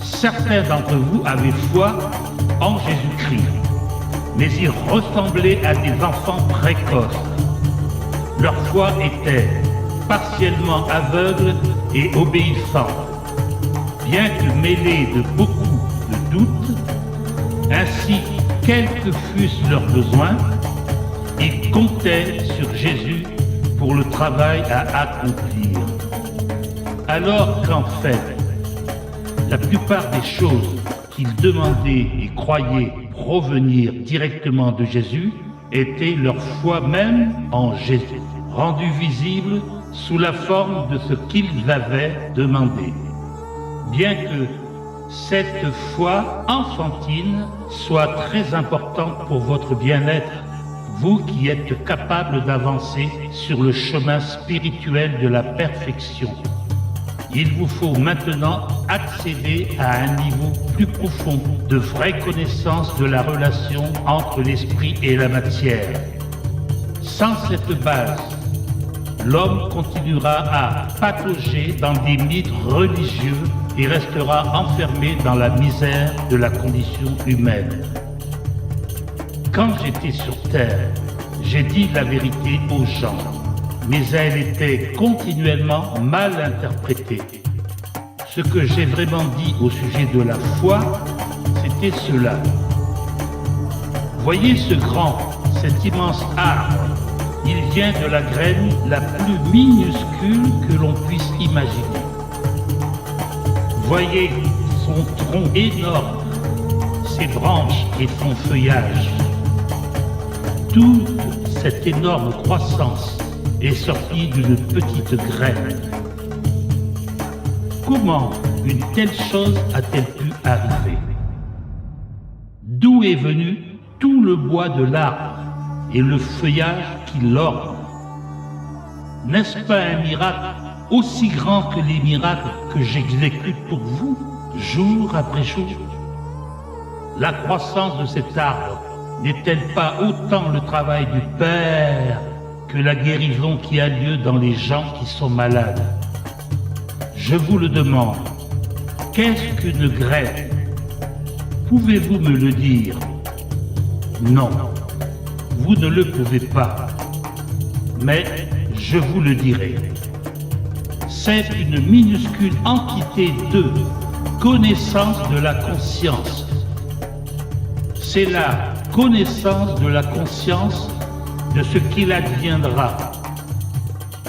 certains d'entre vous avaient foi en Jésus-Christ, mais ils ressemblaient à des enfants précoces. Leur foi était partiellement aveugle et obéissante, bien que mêlée de beaucoup de doutes, ainsi quels que fussent leurs besoins, ils comptaient sur Jésus pour le travail à accomplir. Alors qu'en fait, la plupart des choses qu'ils demandaient et croyaient provenir directement de Jésus étaient leur foi même en Jésus, rendue visible sous la forme de ce qu'ils avaient demandé. Bien que cette foi enfantine soit très importante pour votre bien-être, vous qui êtes capable d'avancer sur le chemin spirituel de la perfection. Il vous faut maintenant accéder à un niveau plus profond de vraie connaissance de la relation entre l'esprit et la matière. Sans cette base, l'homme continuera à patauger dans des mythes religieux et restera enfermé dans la misère de la condition humaine. Quand j'étais sur Terre, j'ai dit la vérité aux gens, mais elle était continuellement mal interprétée. Ce que j'ai vraiment dit au sujet de la foi, c'était cela. Voyez ce grand, cet immense arbre. Il vient de la graine la plus minuscule que l'on puisse imaginer. Voyez son tronc énorme, ses branches et son feuillage. Toute cette énorme croissance est sortie d'une petite graine. Comment une telle chose a-t-elle pu arriver? D'où est venu tout le bois de l'arbre et le feuillage qui l'orne? N'est-ce pas un miracle aussi grand que les miracles que j'exécute pour vous, jour après jour? La croissance de cet arbre n'est-elle pas autant le travail du Père que la guérison qui a lieu dans les gens qui sont malades? Je vous le demande, qu'est-ce qu'une graine? Pouvez-vous me le dire? Non, vous ne le pouvez pas, mais je vous le dirai. c'est une minuscule entité de connaissance de la conscience. C'est la connaissance de la conscience de ce qu'il adviendra.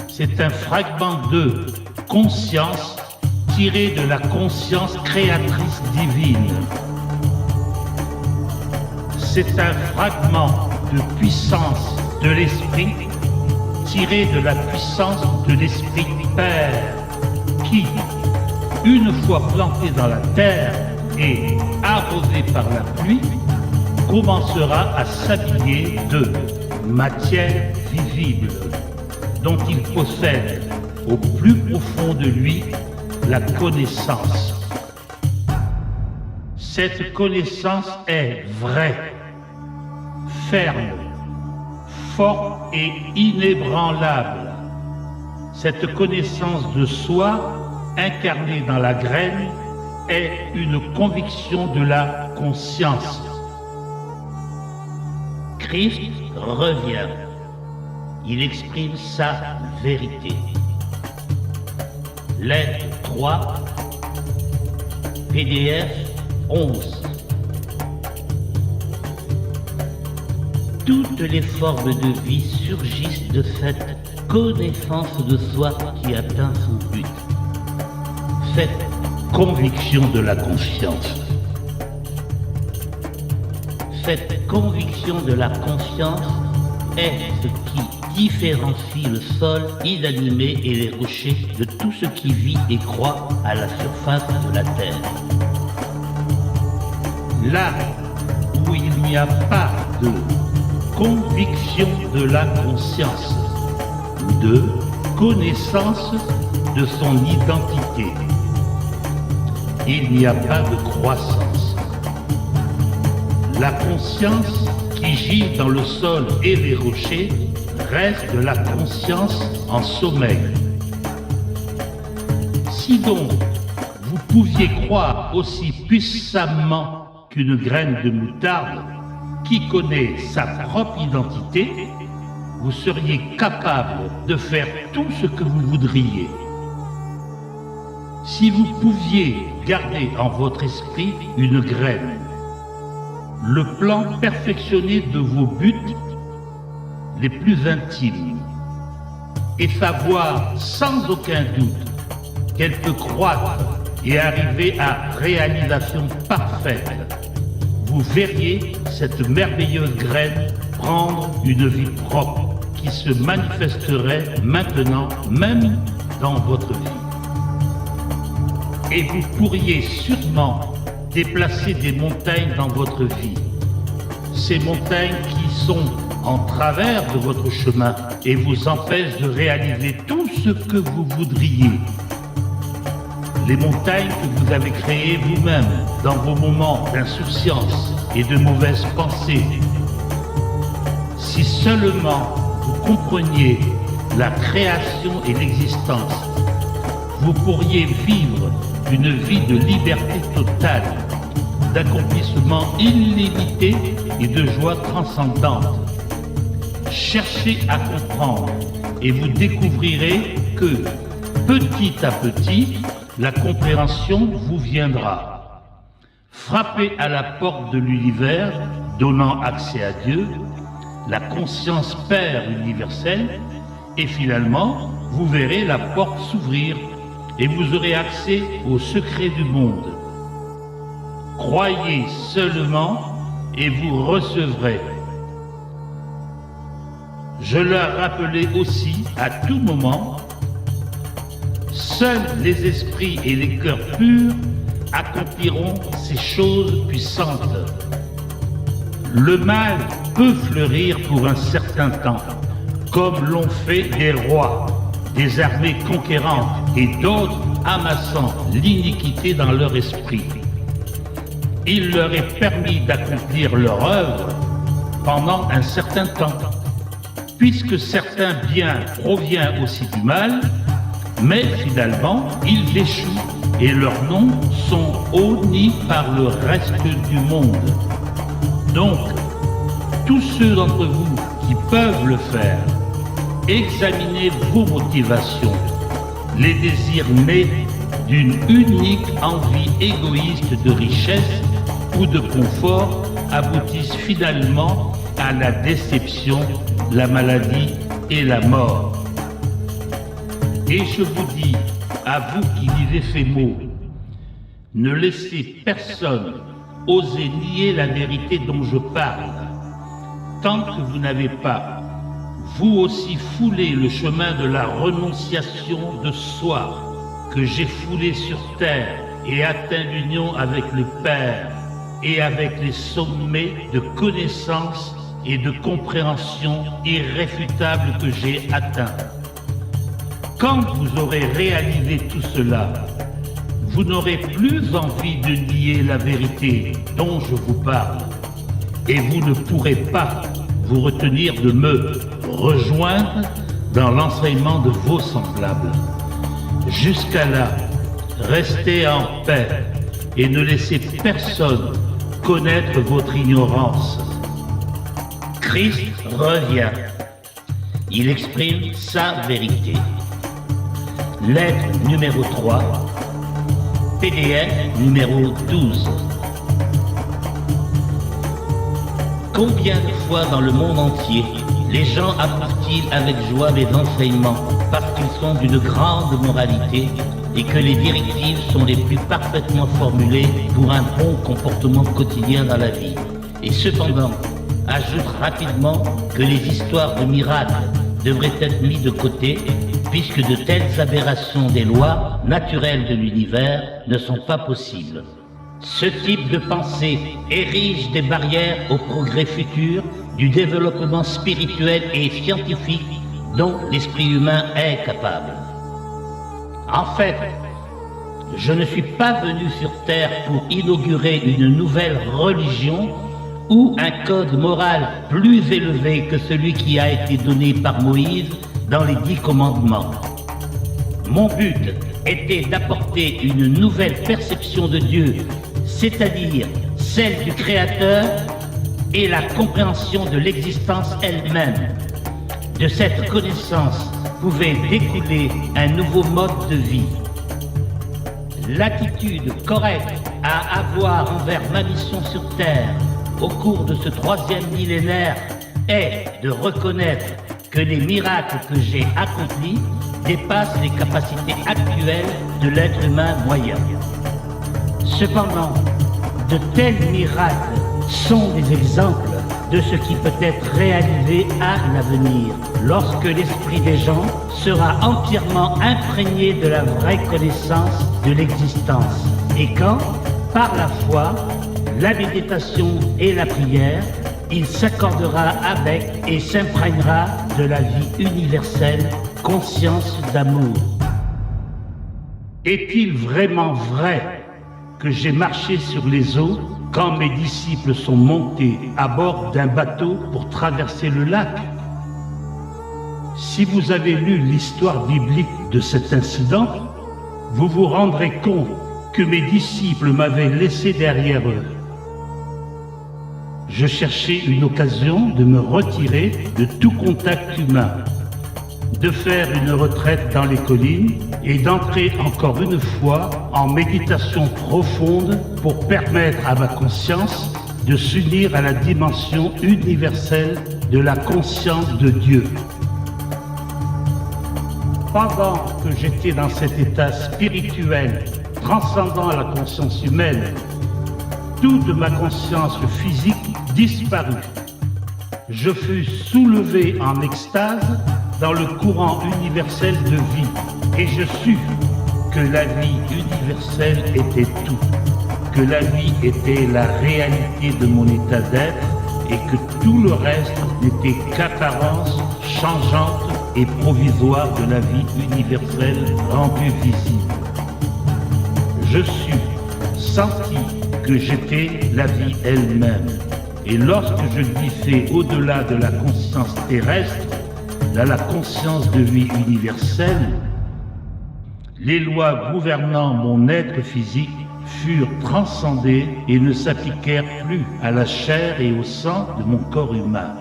C'est un fragment de conscience tiré de la conscience créatrice divine. C'est un fragment de puissance de l'esprit tiré de la puissance de l'esprit Père qui, une fois planté dans la terre et arrosé par la pluie, commencera à s'habiller de matière visible dont il possède au plus profond de lui la connaissance. Cette connaissance est vraie, ferme, forte et inébranlable. Cette connaissance de soi, incarnée dans la graine, est une conviction de la conscience. Christ revient. Il exprime sa vérité. Lettre 3, PDF 11. Toutes les formes de vie surgissent de cette connaissance de soi qui atteint son but. Cette Conviction de la conscience. Cette conviction de la conscience est ce qui différencie le sol inanimé et les rochers de tout ce qui vit et croît à la surface de la terre. Là où il n'y a pas de conviction de la conscience, de connaissance de son identité, il n'y a pas de croissance. La conscience qui gît dans le sol et les rochers reste de la conscience en sommeil. Si donc vous pouviez croire aussi puissamment qu'une graine de moutarde qui connaît sa propre identité, vous seriez capable de faire tout ce que vous voudriez. Si vous pouviez garder en votre esprit une graine, le plan perfectionné de vos buts les plus intimes, et savoir sans aucun doute qu'elle peut croître et arriver à réalisation parfaite, vous verriez cette merveilleuse graine prendre une vie propre qui se manifesterait maintenant même dans votre vie. Et vous pourriez sûrement déplacer des montagnes dans votre vie. Ces montagnes qui sont en travers de votre chemin et vous empêchent de réaliser tout ce que vous voudriez. Les montagnes que vous avez créées vous-même dans vos moments d'insouciance et de mauvaises pensées. Si seulement vous compreniez la création et l'existence, vous pourriez vivre une vie de liberté totale, d'accomplissement illimité et de joie transcendante. Cherchez à comprendre et vous découvrirez que, petit à petit, la compréhension vous viendra. Frappez à la porte de l'univers, donnant accès à Dieu, la conscience Père universelle, et finalement, vous verrez la porte s'ouvrir et vous aurez accès aux secrets du monde. Croyez seulement et vous recevrez. Je leur rappelais aussi à tout moment, seuls les esprits et les cœurs purs accompliront ces choses puissantes. Le mal peut fleurir pour un certain temps, comme l'ont fait des rois, des armées conquérantes et d'autres amassant l'iniquité dans leur esprit. Il leur est permis d'accomplir leur œuvre pendant un certain temps, puisque certains biens proviennent aussi du mal, mais finalement ils échouent et leurs noms sont honnis par le reste du monde. Donc, tous ceux d'entre vous qui peuvent le faire, examinez vos motivations, les désirs nés d'une unique envie égoïste de richesse ou de confort aboutissent finalement à la déception, la maladie et la mort. Et je vous dis, à vous qui vivez ces mots, ne laissez personne oser nier la vérité dont je parle. Tant que vous n'avez pas, vous aussi, foulé le chemin de la renonciation de soi que j'ai foulé sur terre et atteint l'union avec le Père et avec les sommets de connaissance et de compréhension irréfutables que j'ai atteints. Quand vous aurez réalisé tout cela, vous n'aurez plus envie de nier la vérité dont je vous parle, et vous ne pourrez pas vous retenir de me rejoindre dans l'enseignement de vos semblables. Jusqu'à là, restez en paix et ne laissez personne connaître votre ignorance. Christ revient. Il exprime sa vérité. Lettre numéro 3, PDF numéro 12. Combien de fois dans le monde entier, les gens approuvent-ils avec joie les enseignements parce qu'ils sont d'une grande moralité et que les directives sont les plus parfaitement formulées pour un bon comportement quotidien dans la vie. Et cependant, ajoute rapidement que les histoires de miracles devraient être mises de côté puisque de telles aberrations des lois naturelles de l'univers ne sont pas possibles. Ce type de pensée érige des barrières au progrès futur du développement spirituel et scientifique dont l'esprit humain est capable. En fait, je ne suis pas venu sur Terre pour inaugurer une nouvelle religion ou un code moral plus élevé que celui qui a été donné par Moïse dans les 10 commandements. Mon but était d'apporter une nouvelle perception de Dieu, c'est-à-dire celle du Créateur et la compréhension de l'existence elle-même. De cette connaissance pouvait découler un nouveau mode de vie. L'attitude correcte à avoir envers ma mission sur Terre au cours de ce 3e millénaire est de reconnaître que les miracles que j'ai accomplis dépassent les capacités actuelles de l'être humain moyen. Cependant, de tels miracles sont des exemples de ce qui peut être réalisé à l'avenir, lorsque l'esprit des gens sera entièrement imprégné de la vraie connaissance de l'existence, et quand, par la foi, la méditation et la prière, il s'accordera avec et s'imprégnera de la vie universelle, conscience d'amour. Est-il vraiment vrai que j'ai marché sur les eaux quand mes disciples sont montés à bord d'un bateau pour traverser le lac? Si vous avez lu l'histoire biblique de cet incident, vous vous rendrez compte que mes disciples m'avaient laissé derrière eux. Je cherchais une occasion de me retirer de tout contact humain, de faire une retraite dans les collines et d'entrer encore une fois en méditation profonde pour permettre à ma conscience de s'unir à la dimension universelle de la conscience de Dieu. Pendant que j'étais dans cet état spirituel transcendant la conscience humaine, toute ma conscience physique disparut. Je fus soulevé en extase dans le courant universel de vie et je sus que la vie universelle était tout, que la vie était la réalité de mon état d'être et que tout le reste n'était qu'apparence changeante et provisoire de la vie universelle rendue visible. Je senti que j'étais la vie elle-même. Et lorsque je glissais au-delà de la conscience terrestre, dans la conscience de vie universelle, les lois gouvernant mon être physique furent transcendées et ne s'appliquèrent plus à la chair et au sang de mon corps humain.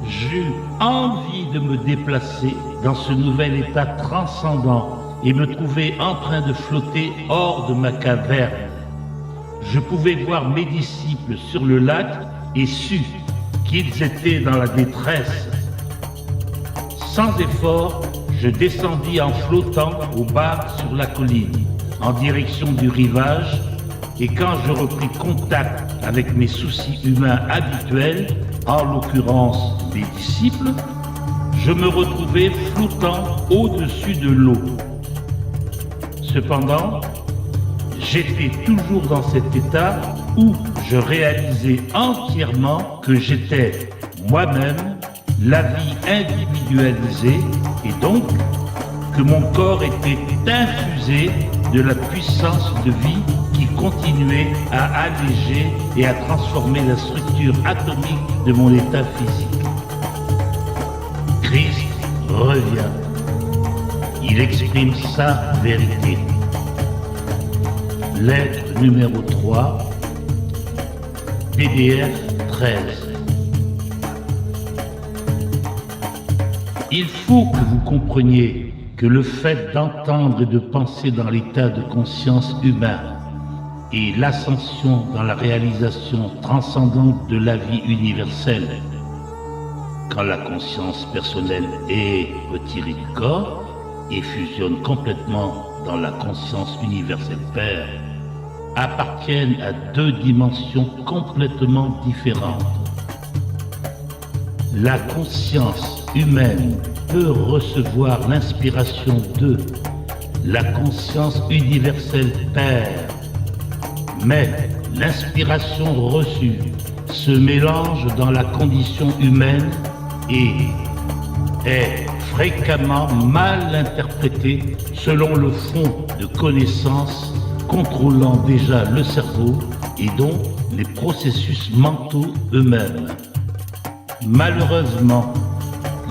J'eus envie de me déplacer dans ce nouvel état transcendant et me trouver en train de flotter hors de ma caverne. Je pouvais voir mes disciples sur le lac et su qu'ils étaient dans la détresse. Sans effort, je descendis en flottant au bas sur la colline, en direction du rivage, et quand je repris contact avec mes soucis humains habituels, en l'occurrence mes disciples, je me retrouvais flottant au-dessus de l'eau. Cependant, j'étais toujours dans cet état où je réalisais entièrement que j'étais moi-même la vie individualisée et donc que mon corps était infusé de la puissance de vie qui continuait à alléger et à transformer la structure atomique de mon état physique. Christ revient. Il exprime sa vérité. Lettre numéro 3, PDF 13. Il faut que vous compreniez que le fait d'entendre et de penser dans l'état de conscience humain et l'ascension dans la réalisation transcendante de la vie universelle, quand la conscience personnelle est retirée du corps et fusionne complètement dans la conscience universelle Père, appartiennent à deux dimensions complètement différentes. La conscience humaine peut recevoir l'inspiration de la conscience universelle Père, mais l'inspiration reçue se mélange dans la condition humaine et est fréquemment mal interprétée selon le fond de connaissances contrôlant déjà le cerveau et donc les processus mentaux eux-mêmes. Malheureusement,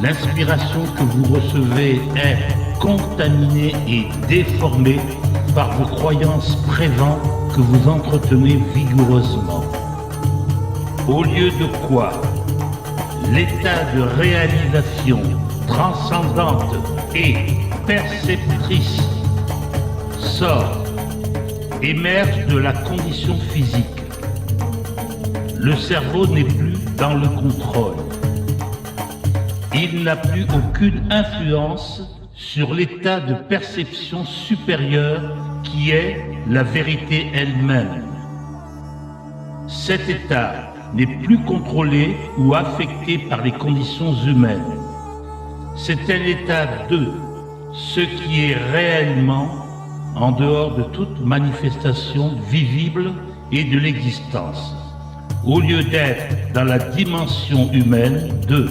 l'inspiration que vous recevez est contaminée et déformée par vos croyances prévents que vous entretenez vigoureusement. Au lieu de quoi, l'état de réalisation transcendante et perceptrice émerge de la condition physique. Le cerveau n'est plus dans le contrôle. Il n'a plus aucune influence sur l'état de perception supérieure qui est la vérité elle-même. Cet état n'est plus contrôlé ou affecté par les conditions humaines. C'est un état de ce qui est réellement en dehors de toute manifestation visible et de l'existence, au lieu d'être dans la dimension humaine de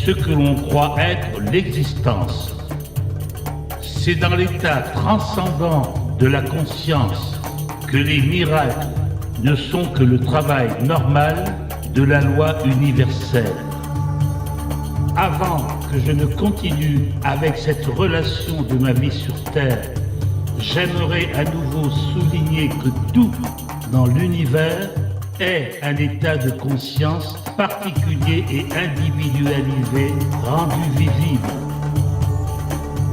ce que l'on croit être l'existence. C'est dans l'état transcendant de la conscience que les miracles ne sont que le travail normal de la loi universelle. Avant que je ne continue avec cette relation de ma vie sur Terre, j'aimerais à nouveau souligner que tout dans l'univers est un état de conscience particulier et individualisé, rendu visible.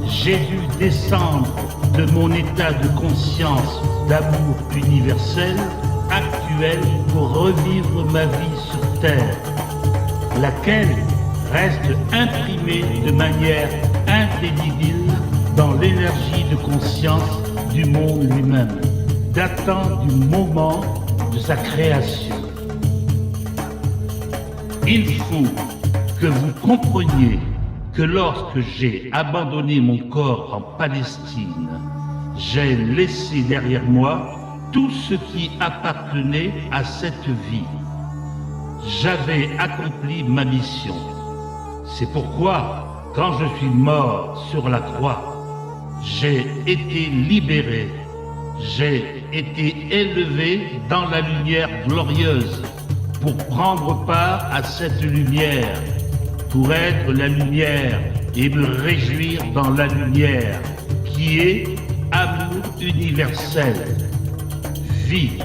J'ai dû descendre de mon état de conscience d'amour universel actuel pour revivre ma vie sur Terre, laquelle reste imprimée de manière indélébile dans l'énergie de conscience du monde lui-même, datant du moment de sa création. Il faut que vous compreniez que lorsque j'ai abandonné mon corps en Palestine, j'ai laissé derrière moi tout ce qui appartenait à cette vie. J'avais accompli ma mission. C'est pourquoi, quand je suis mort sur la croix, j'ai été libéré, j'ai été élevé dans la lumière glorieuse pour prendre part à cette lumière, pour être la lumière et me réjouir dans la lumière qui est amour universel, vie,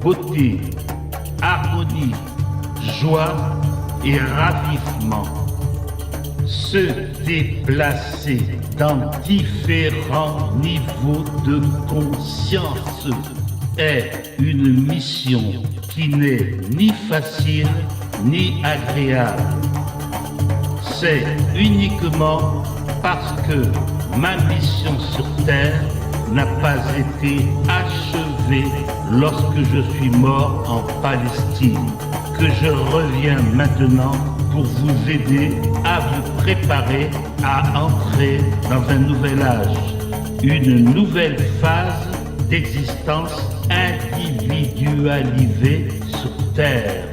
beauté, harmonie, joie et ravivement. se déplacer dans différents niveaux de conscience est une mission qui n'est ni facile ni agréable. C'est uniquement parce que ma mission sur Terre n'a pas été achevée lorsque je suis mort en Palestine que je reviens maintenant pour vous aider à vous préparer à entrer dans un nouvel âge, une nouvelle phase d'existence individualisée sur Terre.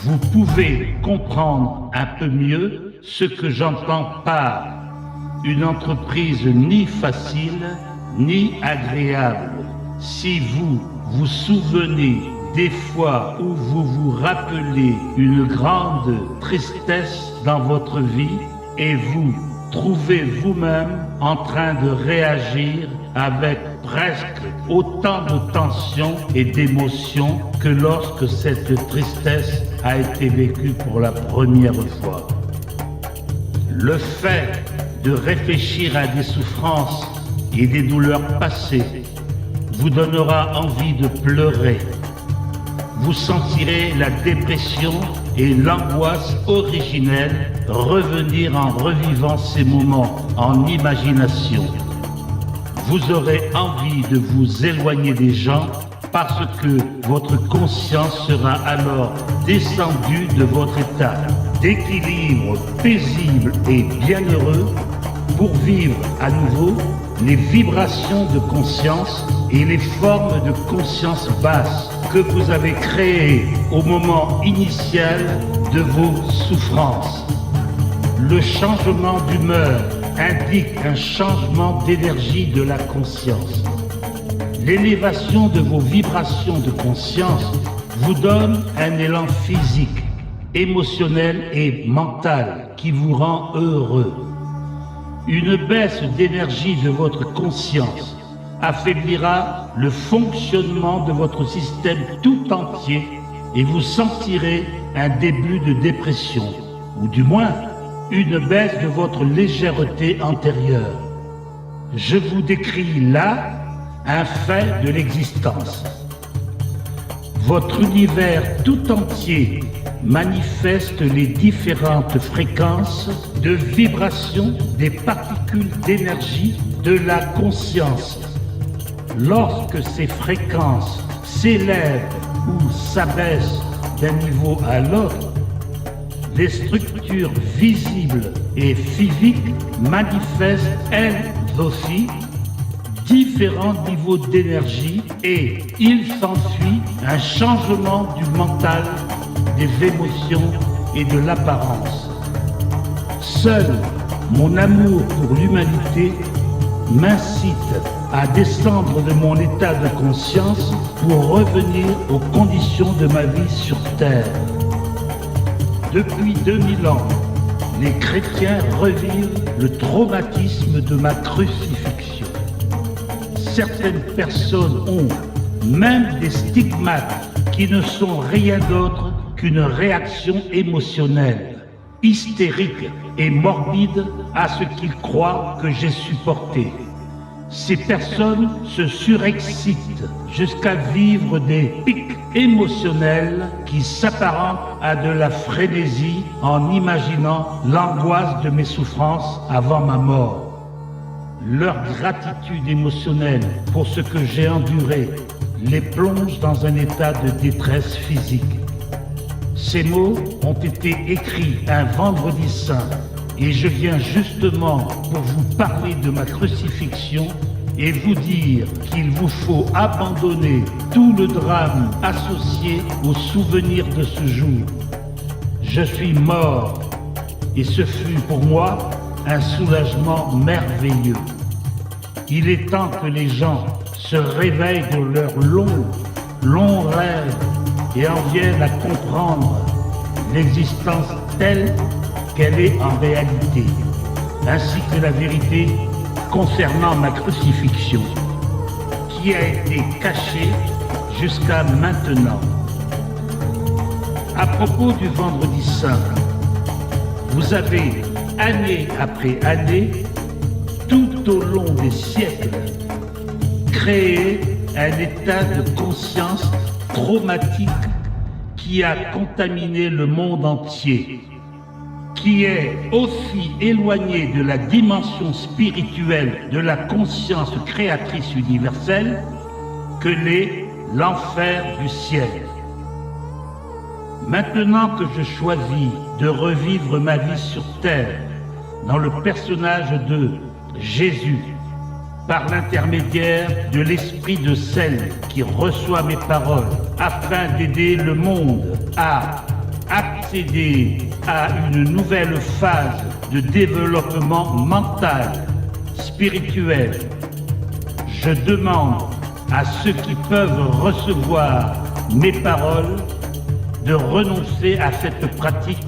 Vous pouvez comprendre un peu mieux ce que j'entends par une entreprise ni facile ni agréable. Si vous vous souvenez des fois où vous vous rappelez une grande tristesse dans votre vie et vous trouvez vous-même en train de réagir avec presque autant de tension et d'émotion que lorsque cette tristesse a été vécue pour la première fois. Le fait de réfléchir à des souffrances et des douleurs passées vous donnera envie de pleurer. Vous sentirez la dépression et l'angoisse originelle revenir en revivant ces moments en imagination. Vous aurez envie de vous éloigner des gens parce que votre conscience sera alors descendue de votre état d'équilibre paisible et bienheureux pour vivre à nouveau les vibrations de conscience et les formes de conscience basse que vous avez créées au moment initial de vos souffrances. Le changement d'humeur indique un changement d'énergie de la conscience. L'élévation de vos vibrations de conscience vous donne un élan physique, émotionnel et mental qui vous rend heureux. Une baisse d'énergie de votre conscience affaiblira le fonctionnement de votre système tout entier et vous sentirez un début de dépression, ou du moins une baisse de votre légèreté antérieure. Je vous décris là un fait de l'existence. Votre univers tout entier manifeste les différentes fréquences de vibration des particules d'énergie de la conscience. Lorsque ces fréquences s'élèvent ou s'abaissent d'un niveau à l'autre, les structures visibles et physiques manifestent elles aussi différents niveaux d'énergie et il s'ensuit un changement du mental, des émotions et de l'apparence. Seul mon amour pour l'humanité m'incite à descendre de mon état de conscience pour revenir aux conditions de ma vie sur Terre. Depuis 2000 ans, les chrétiens revivent le traumatisme de ma crucifixion. Certaines personnes ont même des stigmates qui ne sont rien d'autre qu'une réaction émotionnelle, hystérique et morbide à ce qu'ils croient que j'ai supporté. Ces personnes se surexcitent jusqu'à vivre des pics émotionnels qui s'apparentent à de la frénésie en imaginant l'angoisse de mes souffrances avant ma mort. Leur gratitude émotionnelle pour ce que j'ai enduré les plonge dans un état de détresse physique. Ces mots ont été écrits un vendredi saint et je viens justement pour vous parler de ma crucifixion et vous dire qu'il vous faut abandonner tout le drame associé au souvenir de ce jour. Je suis mort et ce fut pour moi un soulagement merveilleux. Il est temps que les gens se réveillent de leur long rêve et en viennent à comprendre l'existence telle qu'elle est en réalité, ainsi que la vérité concernant ma crucifixion, qui a été cachée jusqu'à maintenant. À propos du vendredi saint, Vous avez, année après année, tout au long des siècles, créé un état de conscience traumatique qui a contaminé le monde entier, qui est aussi éloigné de la dimension spirituelle de la conscience créatrice universelle que l'est l'enfer du ciel. Maintenant que je choisis de revivre ma vie sur terre dans le personnage de Jésus, par l'intermédiaire de l'esprit de celle qui reçoit mes paroles, afin d'aider le monde à accéder à une nouvelle phase de développement mental, spirituel, je demande à ceux qui peuvent recevoir mes paroles de renoncer à cette pratique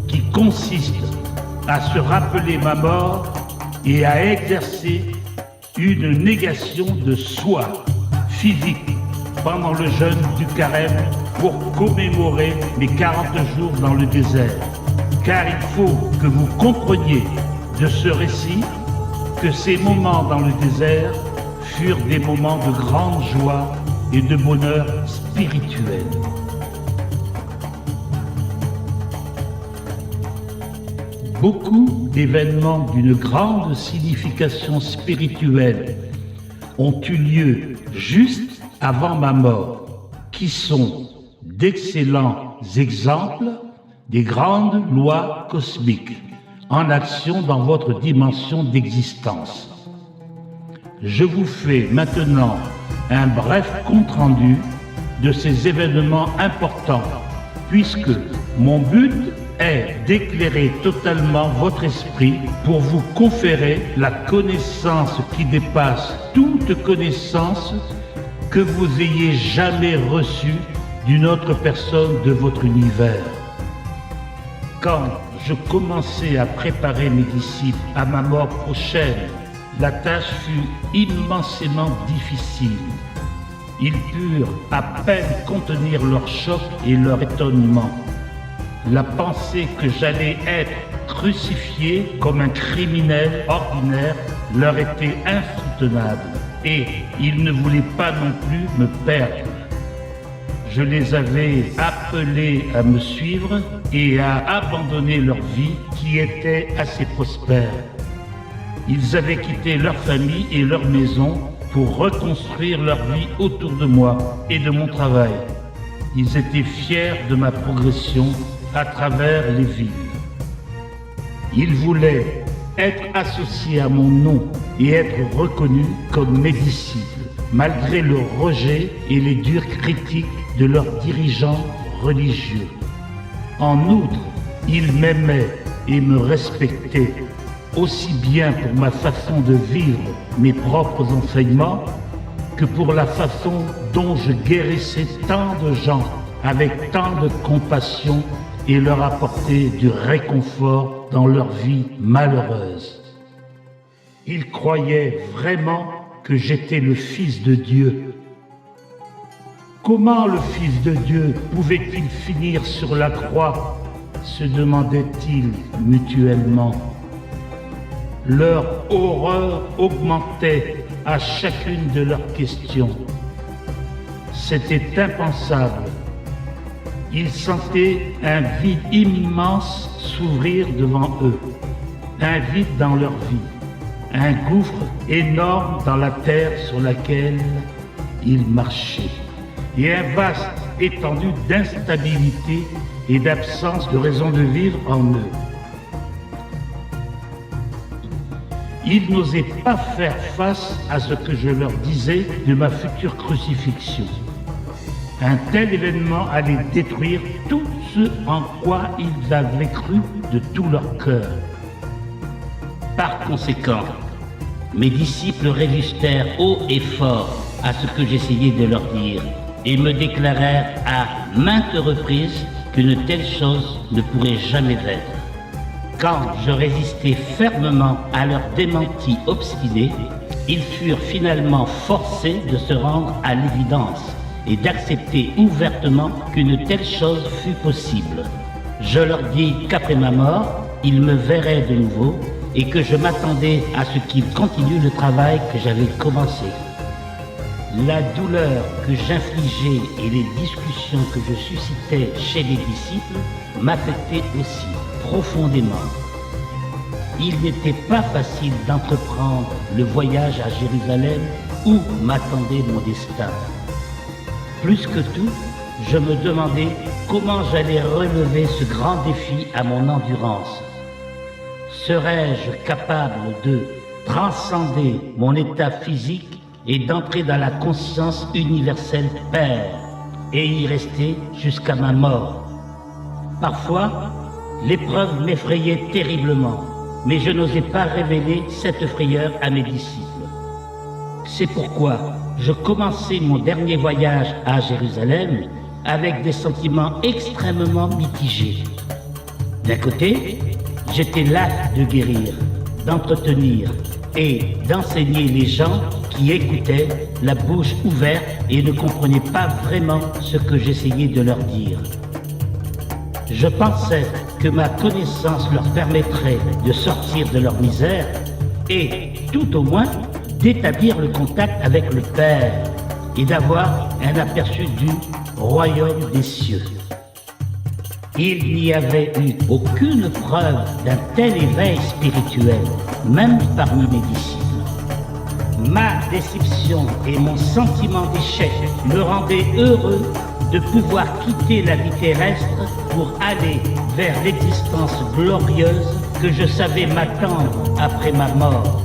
qui consiste à se rappeler ma mort et à exercer une négation de soi physique pendant le jeûne du carême pour commémorer mes 40 jours dans le désert. Car il faut que vous compreniez de ce récit que ces moments dans le désert furent des moments de grande joie et de bonheur spirituel. Beaucoup d'événements d'une grande signification spirituelle ont eu lieu juste avant ma mort, qui sont d'excellents exemples des grandes lois cosmiques en action dans votre dimension d'existence. Je vous fais maintenant un bref compte-rendu de ces événements importants, puisque mon but est d'éclairer totalement votre esprit pour vous conférer la connaissance qui dépasse toute connaissance que vous ayez jamais reçue d'une autre personne de votre univers. Quand je commençais à préparer mes disciples à ma mort prochaine, la tâche fut immensément difficile. Ils purent à peine contenir leur choc et leur étonnement. La pensée que j'allais être crucifié comme un criminel ordinaire leur était insoutenable et ils ne voulaient pas non plus me perdre. Je les avais appelés à me suivre et à abandonner leur vie qui était assez prospère. Ils avaient quitté leur famille et leur maison pour reconstruire leur vie autour de moi et de mon travail. Ils étaient fiers de ma progression à travers les villes. Ils voulaient être associés à mon nom et être reconnus comme mes disciples, malgré le rejet et les dures critiques de leurs dirigeants religieux. En outre, ils m'aimaient et me respectaient, aussi bien pour ma façon de vivre mes propres enseignements que pour la façon dont je guérissais tant de gens avec tant de compassion et leur apporter du réconfort dans leur vie malheureuse. Ils croyaient vraiment que j'étais le Fils de Dieu. Comment le Fils de Dieu pouvait-il finir sur la croix, se demandaient-ils mutuellement. Leur horreur augmentait à chacune de leurs questions. C'était impensable. Ils sentaient un vide immense s'ouvrir devant eux, un vide dans leur vie, un gouffre énorme dans la terre sur laquelle ils marchaient, et un vaste étendue d'instabilité et d'absence de raison de vivre en eux. Ils n'osaient pas faire face à ce que je leur disais de ma future crucifixion. Un tel événement allait détruire tout ce en quoi ils avaient cru de tout leur cœur. Par conséquent, mes disciples résistèrent haut et fort à ce que j'essayais de leur dire et me déclarèrent à maintes reprises qu'une telle chose ne pourrait jamais être. Quand je résistais fermement à leur démenti obstiné, ils furent finalement forcés de se rendre à l'évidence et d'accepter ouvertement qu'une telle chose fût possible. Je leur dis qu'après ma mort, il me verrait de nouveau et que je m'attendais à ce qu'il continue le travail que j'avais commencé. La douleur que j'infligeais et les discussions que je suscitais chez les disciples m'affectaient aussi profondément. Il n'était pas facile d'entreprendre le voyage à Jérusalem où m'attendait mon destin. Plus que tout, je me demandais comment j'allais relever ce grand défi à mon endurance. Serais-je capable de transcender mon état physique et d'entrer dans la conscience universelle Père et y rester jusqu'à ma mort? Parfois, l'épreuve m'effrayait terriblement, mais je n'osais pas révéler cette frayeur à mes disciples. C'est pourquoi je commençais mon dernier voyage à Jérusalem avec des sentiments extrêmement mitigés. D'un côté, j'étais las de guérir, d'entretenir et d'enseigner les gens qui écoutaient, la bouche ouverte et ne comprenaient pas vraiment ce que j'essayais de leur dire. Je pensais que ma connaissance leur permettrait de sortir de leur misère et, tout au moins, d'établir le contact avec le Père et d'avoir un aperçu du royaume des cieux. Il n'y avait eu aucune preuve d'un tel éveil spirituel, même parmi mes disciples. Ma déception et mon sentiment d'échec me rendaient heureux de pouvoir quitter la vie terrestre pour aller vers l'existence glorieuse que je savais m'attendre après ma mort.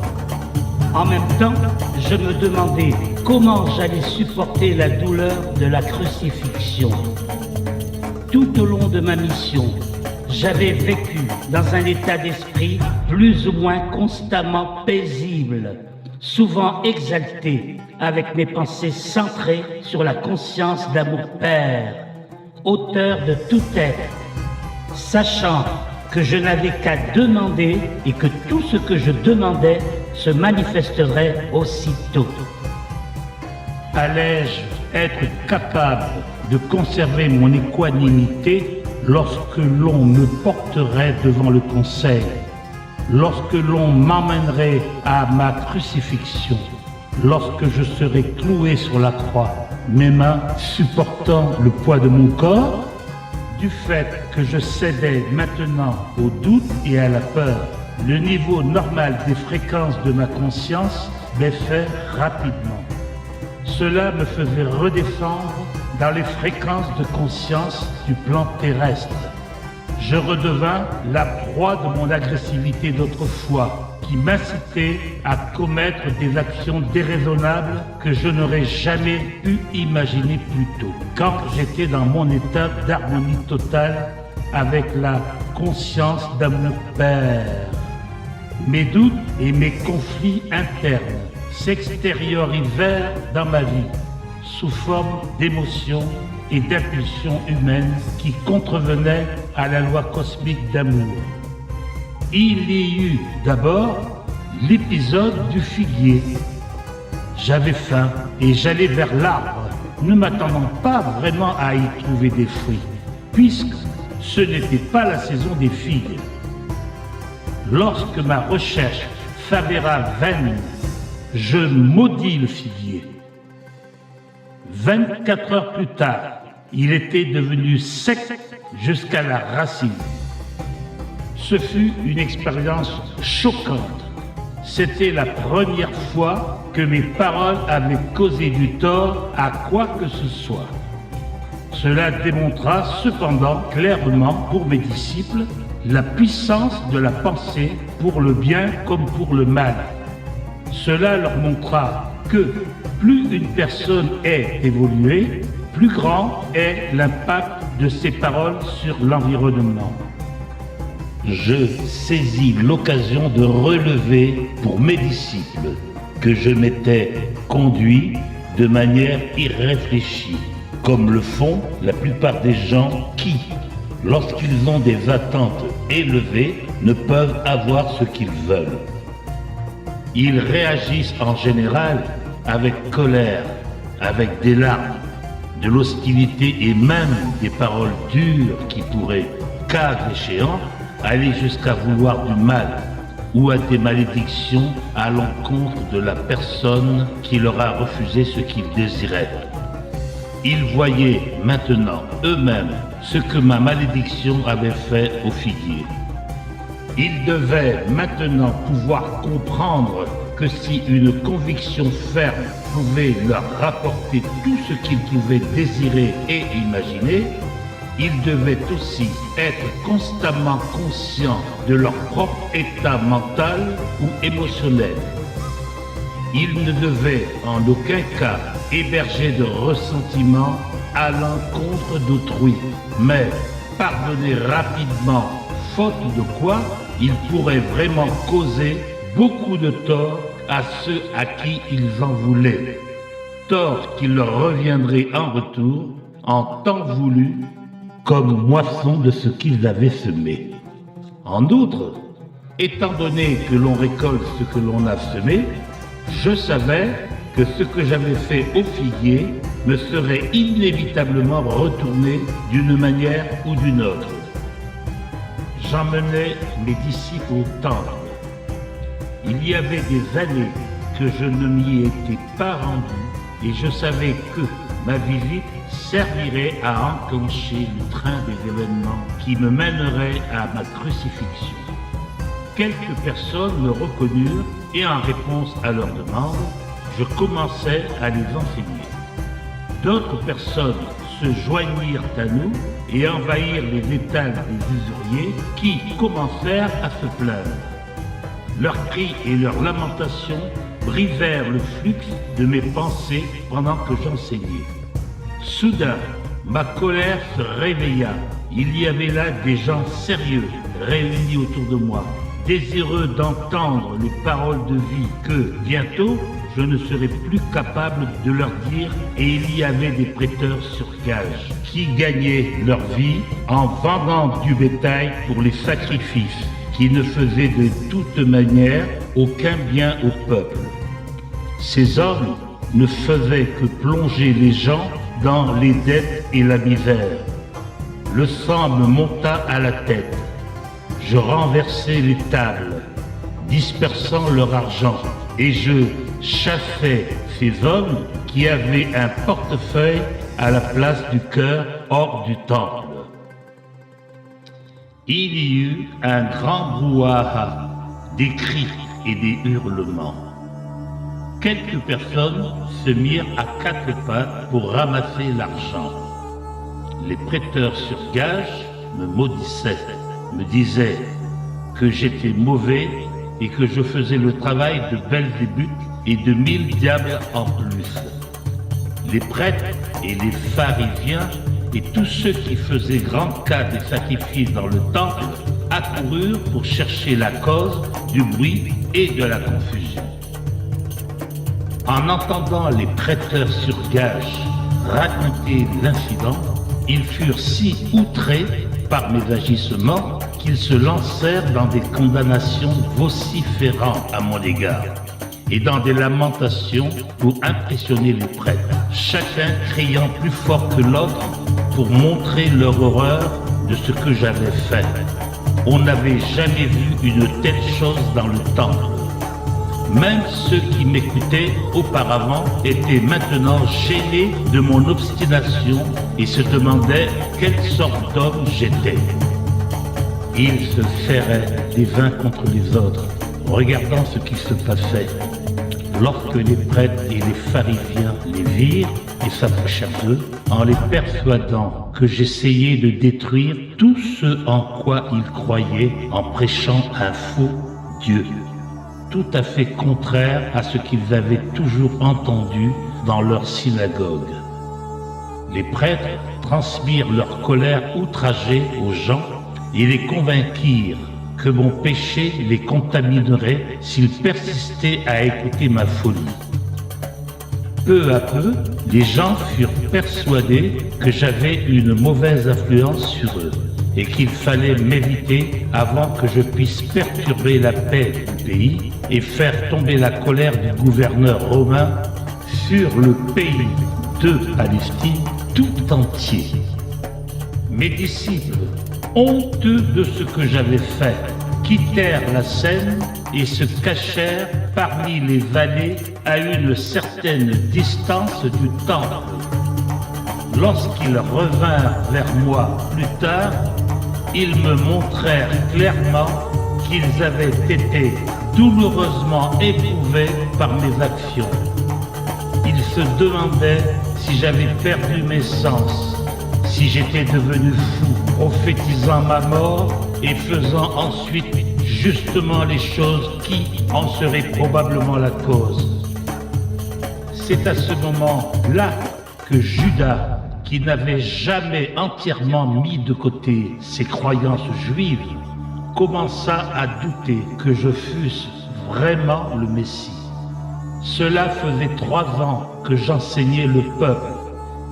En même temps, je me demandais comment j'allais supporter la douleur de la crucifixion. Tout au long de ma mission, j'avais vécu dans un état d'esprit plus ou moins constamment paisible, souvent exalté, avec mes pensées centrées sur la conscience d'amour Père, auteur de tout être, sachant que je n'avais qu'à demander et que tout ce que je demandais se manifesterait aussitôt. Allais-je être capable de conserver mon équanimité lorsque l'on me porterait devant le conseil, lorsque l'on m'emmènerait à ma crucifixion, lorsque je serai cloué sur la croix, mes mains supportant le poids de mon corps? Du fait que je cédais maintenant au doute et à la peur, le niveau normal des fréquences de ma conscience baissait rapidement. Cela me faisait redescendre dans les fréquences de conscience du plan terrestre. Je redevins la proie de mon agressivité d'autrefois, qui m'incitait à commettre des actions déraisonnables que je n'aurais jamais pu imaginer plus tôt, quand j'étais dans mon état d'harmonie totale avec la conscience d'amour Père. Mes doutes et mes conflits internes s'extériorisèrent dans ma vie sous forme d'émotions et d'impulsions humaines qui contrevenaient à la loi cosmique d'amour. Il y eut d'abord l'épisode du figuier. J'avais faim et j'allais vers l'arbre, ne m'attendant pas vraiment à y trouver des fruits, puisque ce n'était pas la saison des figues. Lorsque ma recherche s'avéra vaine, je maudis le figuier. 24 heures plus tard, il était devenu sec jusqu'à la racine. Ce fut une expérience choquante. C'était la première fois que mes paroles avaient causé du tort à quoi que ce soit. Cela démontra cependant clairement pour mes disciples la puissance de la pensée pour le bien comme pour le mal. Cela leur montra que plus une personne est évoluée, plus grand est l'impact de ses paroles sur l'environnement. Je saisis l'occasion de relever pour mes disciples que je m'étais conduit de manière irréfléchie, comme le font la plupart des gens qui, lorsqu'ils ont des attentes élevées, ne peuvent avoir ce qu'ils veulent. Ils réagissent en général avec colère, avec des larmes, de l'hostilité et même des paroles dures qui pourraient, cas échéant, aller jusqu'à vouloir du mal ou à des malédictions à l'encontre de la personne qui leur a refusé ce qu'ils désiraient. Ils voyaient maintenant eux-mêmes ce que ma malédiction avait fait aux figuiers. Ils devaient maintenant pouvoir comprendre que si une conviction ferme pouvait leur rapporter tout ce qu'ils pouvaient désirer et imaginer, ils devaient aussi être constamment conscients de leur propre état mental ou émotionnel. Ils ne devaient en aucun cas héberger de ressentiment à l'encontre d'autrui, mais pardonner rapidement, faute de quoi ils pourraient vraiment causer beaucoup de tort à ceux à qui ils en voulaient, tort qui leur reviendrait en retour en temps voulu comme moisson de ce qu'ils avaient semé. En outre, étant donné que l'on récolte ce que l'on a semé, je savais que ce que j'avais fait aux figuiers me serait inévitablement retourné d'une manière ou d'une autre. J'emmenais mes disciples au temple. Il y avait des années que je ne m'y étais pas rendu et je savais que ma visite servirait à enclencher le train des événements qui me mènerait à ma crucifixion. Quelques personnes me reconnurent et en réponse à leurs demandes, je commençais à les enseigner. D'autres personnes se joignirent à nous et envahirent les étals des usuriers qui commencèrent à se plaindre. Leurs cris et leurs lamentations brisèrent le flux de mes pensées pendant que j'enseignais. Soudain, ma colère se réveilla. Il y avait là des gens sérieux réunis autour de moi, désireux d'entendre les paroles de vie que, bientôt, je ne serais plus capable de leur dire, et il y avait des prêteurs sur gage qui gagnaient leur vie en vendant du bétail pour les sacrifices, qui ne faisaient de toute manière aucun bien au peuple. Ces hommes ne faisaient que plonger les gens dans les dettes et la misère. Le sang me monta à la tête. Je renversai les tables, dispersant leur argent, et je chassai ces hommes qui avaient un portefeuille à la place du cœur hors du temple. Il y eut un grand brouhaha, des cris et des hurlements. Quelques personnes se mirent à quatre pattes pour ramasser l'argent. Les prêteurs sur gage me maudissaient, me disaient que j'étais mauvais et que je faisais le travail de Belzébuth et de 1000 diables en plus. Les prêtres et les pharisiens et tous ceux qui faisaient grand cas des sacrifices dans le temple accoururent pour chercher la cause du bruit et de la confusion. En entendant les prêteurs sur gage raconter l'incident, ils furent si outrés par mes agissements qu'ils se lancèrent dans des condamnations vociférant à mon égard et dans des lamentations pour impressionner les prêtres, chacun criant plus fort que l'autre pour montrer leur horreur de ce que j'avais fait. On n'avait jamais vu une telle chose dans le temple. Même ceux qui m'écoutaient auparavant étaient maintenant gênés de mon obstination et se demandaient quelle sorte d'homme j'étais. Ils se serraient les uns contre les autres, regardant ce qui se passait. Lorsque les prêtres et les pharisiens les virent et s'approchèrent d'eux, en les persuadant que j'essayais de détruire tout ce en quoi ils croyaient en prêchant un faux Dieu, tout à fait contraire à ce qu'ils avaient toujours entendu dans leur synagogue. Les prêtres transmirent leur colère outragée aux gens et les convainquirent que mon péché les contaminerait s'ils persistaient à écouter ma folie. Peu à peu, les gens furent persuadés que j'avais une mauvaise influence sur eux et qu'il fallait m'éviter avant que je puisse perturber la paix du pays et faire tomber la colère du gouverneur romain sur le pays de Palestine tout entier. Mes disciples, honteux de ce que j'avais fait, quittèrent la scène et se cachèrent parmi les vallées à une certaine distance du temple. Lorsqu'ils revinrent vers moi plus tard, ils me montrèrent clairement qu'ils avaient été douloureusement éprouvés par mes actions. Ils se demandaient si j'avais perdu mes sens, si j'étais devenu fou, prophétisant ma mort et faisant ensuite justement les choses qui en seraient probablement la cause. C'est à ce moment-là que Judas, qui n'avait jamais entièrement mis de côté ses croyances juives, commença à douter que je fusse vraiment le Messie. Cela faisait 3 ans que j'enseignais le peuple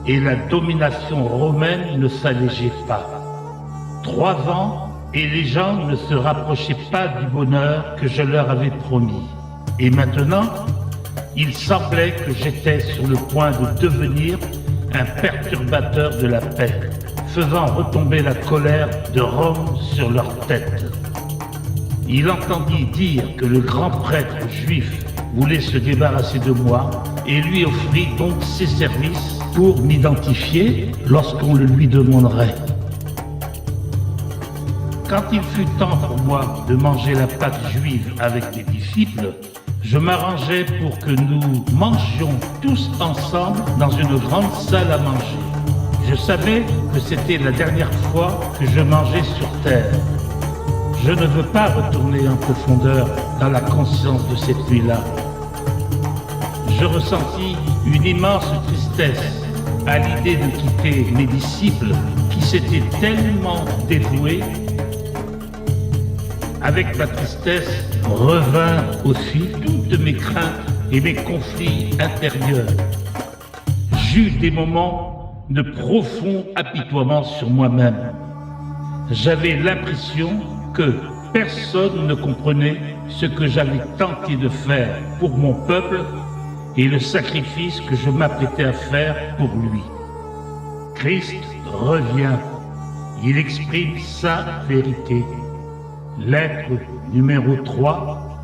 et la domination romaine ne s'allégeait pas. 3 ans et les gens ne se rapprochaient pas du bonheur que je leur avais promis. Et maintenant, il semblait que j'étais sur le point de devenir un perturbateur de la paix, faisant retomber la colère de Rome sur leur tête. Il entendit dire que le grand prêtre juif voulait se débarrasser de moi et lui offrit donc ses services pour m'identifier lorsqu'on le lui demanderait. Quand il fut temps pour moi de manger la Pâque juive avec mes disciples, je m'arrangeais pour que nous mangions tous ensemble dans une grande salle à manger. Je savais que c'était la dernière fois que je mangeais sur terre. Je ne veux pas retourner en profondeur dans la conscience de cette nuit-là. Je ressentis une immense tristesse à l'idée de quitter mes disciples qui s'étaient tellement dévoués. Avec ma tristesse revinrent aussi toutes mes craintes et mes conflits intérieurs. J'eus des moments de profond apitoiement sur moi-même. J'avais l'impression que personne ne comprenait ce que j'avais tenté de faire pour mon peuple et le sacrifice que je m'apprêtais à faire pour lui. Christ revient. Il exprime sa vérité. Lettre numéro 3,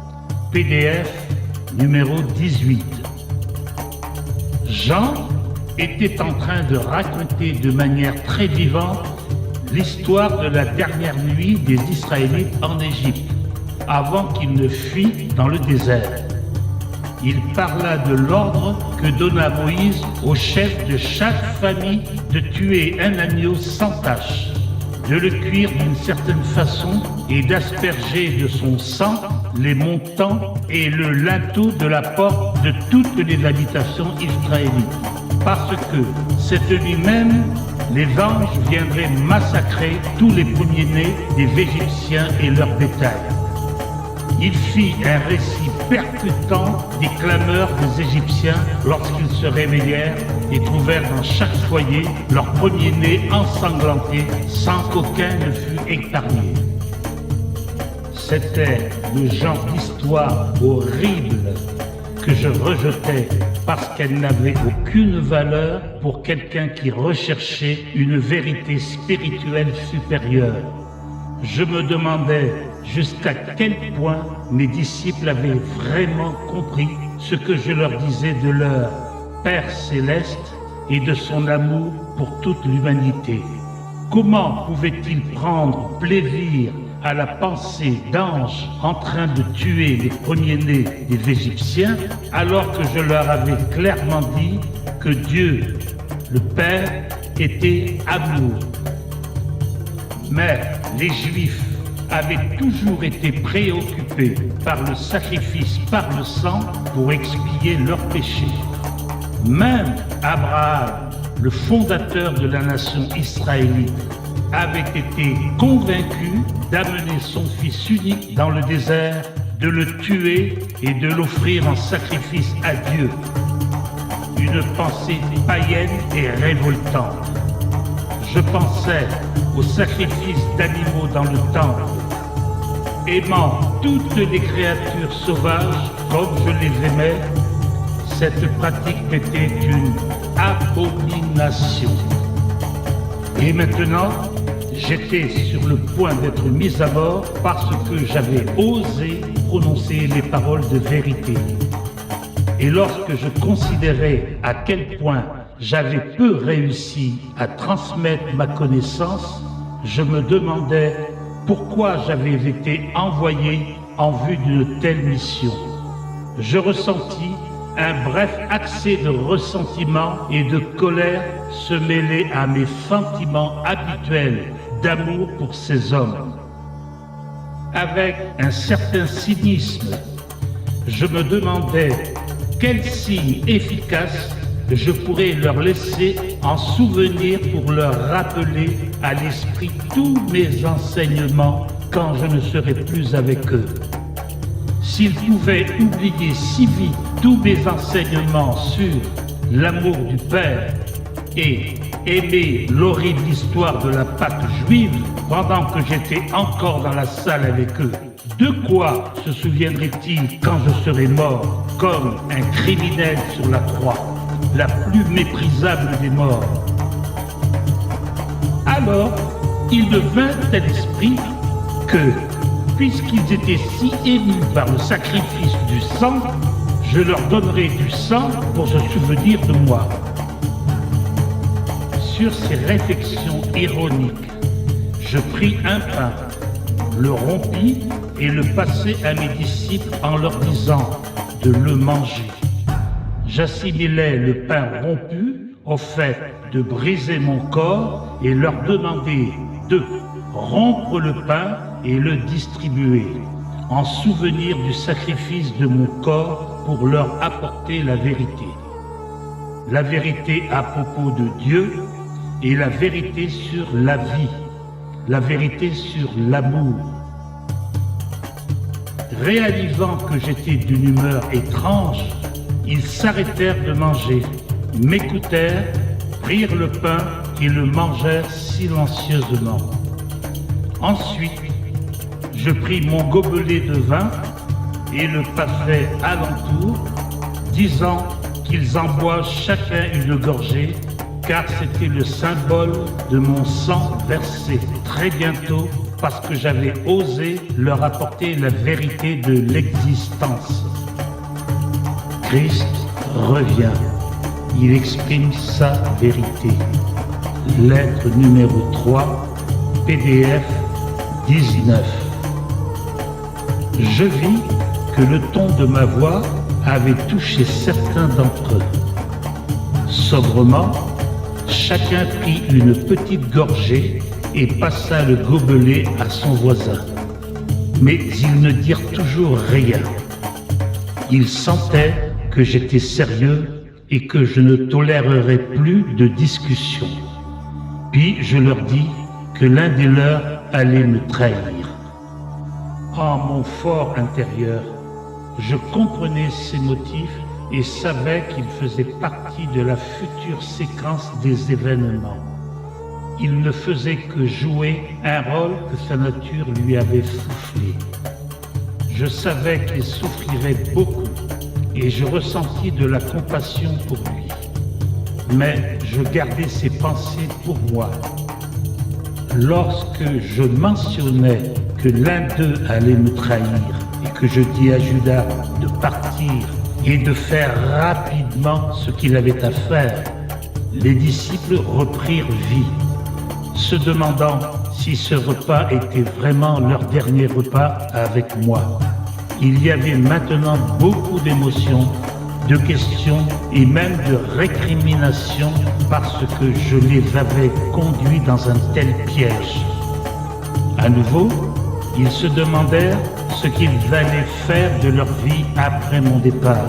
PDF numéro 18. Jean était en train de raconter de manière très vivante l'histoire de la dernière nuit des Israélites en Égypte, avant qu'ils ne fuient dans le désert. Il parla de l'ordre que donna Moïse au chef de chaque famille de tuer un agneau sans tache, de le cuire d'une certaine façon et d'asperger de son sang les montants et le linteau de la porte de toutes les habitations israélites. Parce que cette nuit même, les anges viendraient massacrer tous les premiers-nés des Égyptiens et leur bétail. Il fit un récit percutant des clameurs des Égyptiens lorsqu'ils se réveillèrent et trouvèrent dans chaque foyer leur premier-né ensanglanté sans qu'aucun ne fût épargné. C'était le genre d'histoire horrible que je rejetais parce qu'elle n'avait aucune valeur pour quelqu'un qui recherchait une vérité spirituelle supérieure. Je me demandais jusqu'à quel point mes disciples avaient vraiment compris ce que je leur disais de leur Père céleste et de son amour pour toute l'humanité. Comment pouvaient-ils prendre plaisir à la pensée d'anges en train de tuer les premiers-nés des Égyptiens alors que je leur avais clairement dit que Dieu, le Père, était amour? Mais les Juifs avaient toujours été préoccupés par le sacrifice par le sang pour expier leurs péchés. Même Abraham, le fondateur de la nation israélite, avait été convaincu d'amener son fils unique dans le désert, de le tuer et de l'offrir en sacrifice à Dieu. Une pensée païenne et révoltante. Je pensais au sacrifice d'animaux dans le temple, aimant toutes les créatures sauvages comme je les aimais. Cette pratique était une abomination. Et maintenant, J'étais sur le point d'être mis à mort parce que j'avais osé prononcer les paroles de vérité. Et lorsque je considérais à quel point j'avais peu réussi à transmettre ma connaissance, je me demandais pourquoi j'avais été envoyé en vue d'une telle mission. Je ressentis un bref accès de ressentiment et de colère se mêler à mes sentiments habituels d'amour pour ces hommes. Avec un certain cynisme, je me demandais quel signe efficace je pourrais leur laisser en souvenir pour leur rappeler à l'esprit tous mes enseignements quand je ne serai plus avec eux. S'ils pouvaient oublier si vite tous mes enseignements sur l'amour du Père et aimer l'horrible histoire de la Pâque juive pendant que j'étais encore dans la salle avec eux, de quoi se souviendraient-ils quand je serai mort comme un criminel sur la croix, la plus méprisable des morts? Alors, il me vint à l'esprit que, puisqu'ils étaient si émus par le sacrifice du sang, je leur donnerai du sang pour se souvenir de moi. Sur ces réflexions ironiques, je pris un pain, le rompis et le passai à mes disciples en leur disant de le manger. J'assimilais le pain rompu au fait de briser mon corps et leur demandai de rompre le pain et le distribuer, en souvenir du sacrifice de mon corps pour leur apporter la vérité. La vérité à propos de Dieu et la vérité sur la vie, la vérité sur l'amour. Réalisant que j'étais d'une humeur étrange, ils s'arrêtèrent de manger, m'écoutèrent, prirent le pain et le mangèrent silencieusement. Ensuite, je pris mon gobelet de vin et le passai alentour, disant qu'ils en boivent chacun une gorgée, car c'était le symbole de mon sang versé très bientôt parce que j'avais osé leur apporter la vérité de l'existence. Christ revient, il exprime sa vérité. Lettre numéro 3, PDF 19. Je vis que le ton de ma voix avait touché certains d'entre eux. Sobrement, chacun prit une petite gorgée et passa le gobelet à son voisin. Mais ils ne dirent toujours rien. Ils sentaient que j'étais sérieux et que je ne tolérerais plus de discussion. Puis je leur dis que l'un des leurs allait me trahir. En mon fort intérieur, je comprenais ses motifs et savais qu'il faisait partie de la future séquence des événements. Il ne faisait que jouer un rôle que sa nature lui avait soufflé. Je savais qu'il souffrirait beaucoup et je ressentis de la compassion pour lui. Mais je gardais ses pensées pour moi. Lorsque je mentionnais que l'un d'eux allait me trahir et que je dis à Judas de partir et de faire rapidement ce qu'il avait à faire, les disciples reprirent vie, se demandant si ce repas était vraiment leur dernier repas avec moi. Il y avait maintenant beaucoup d'émotions, de questions et même de récriminations parce que je les avais conduits dans un tel piège. À nouveau, ils se demandèrent ce qu'ils allaient faire de leur vie après mon départ.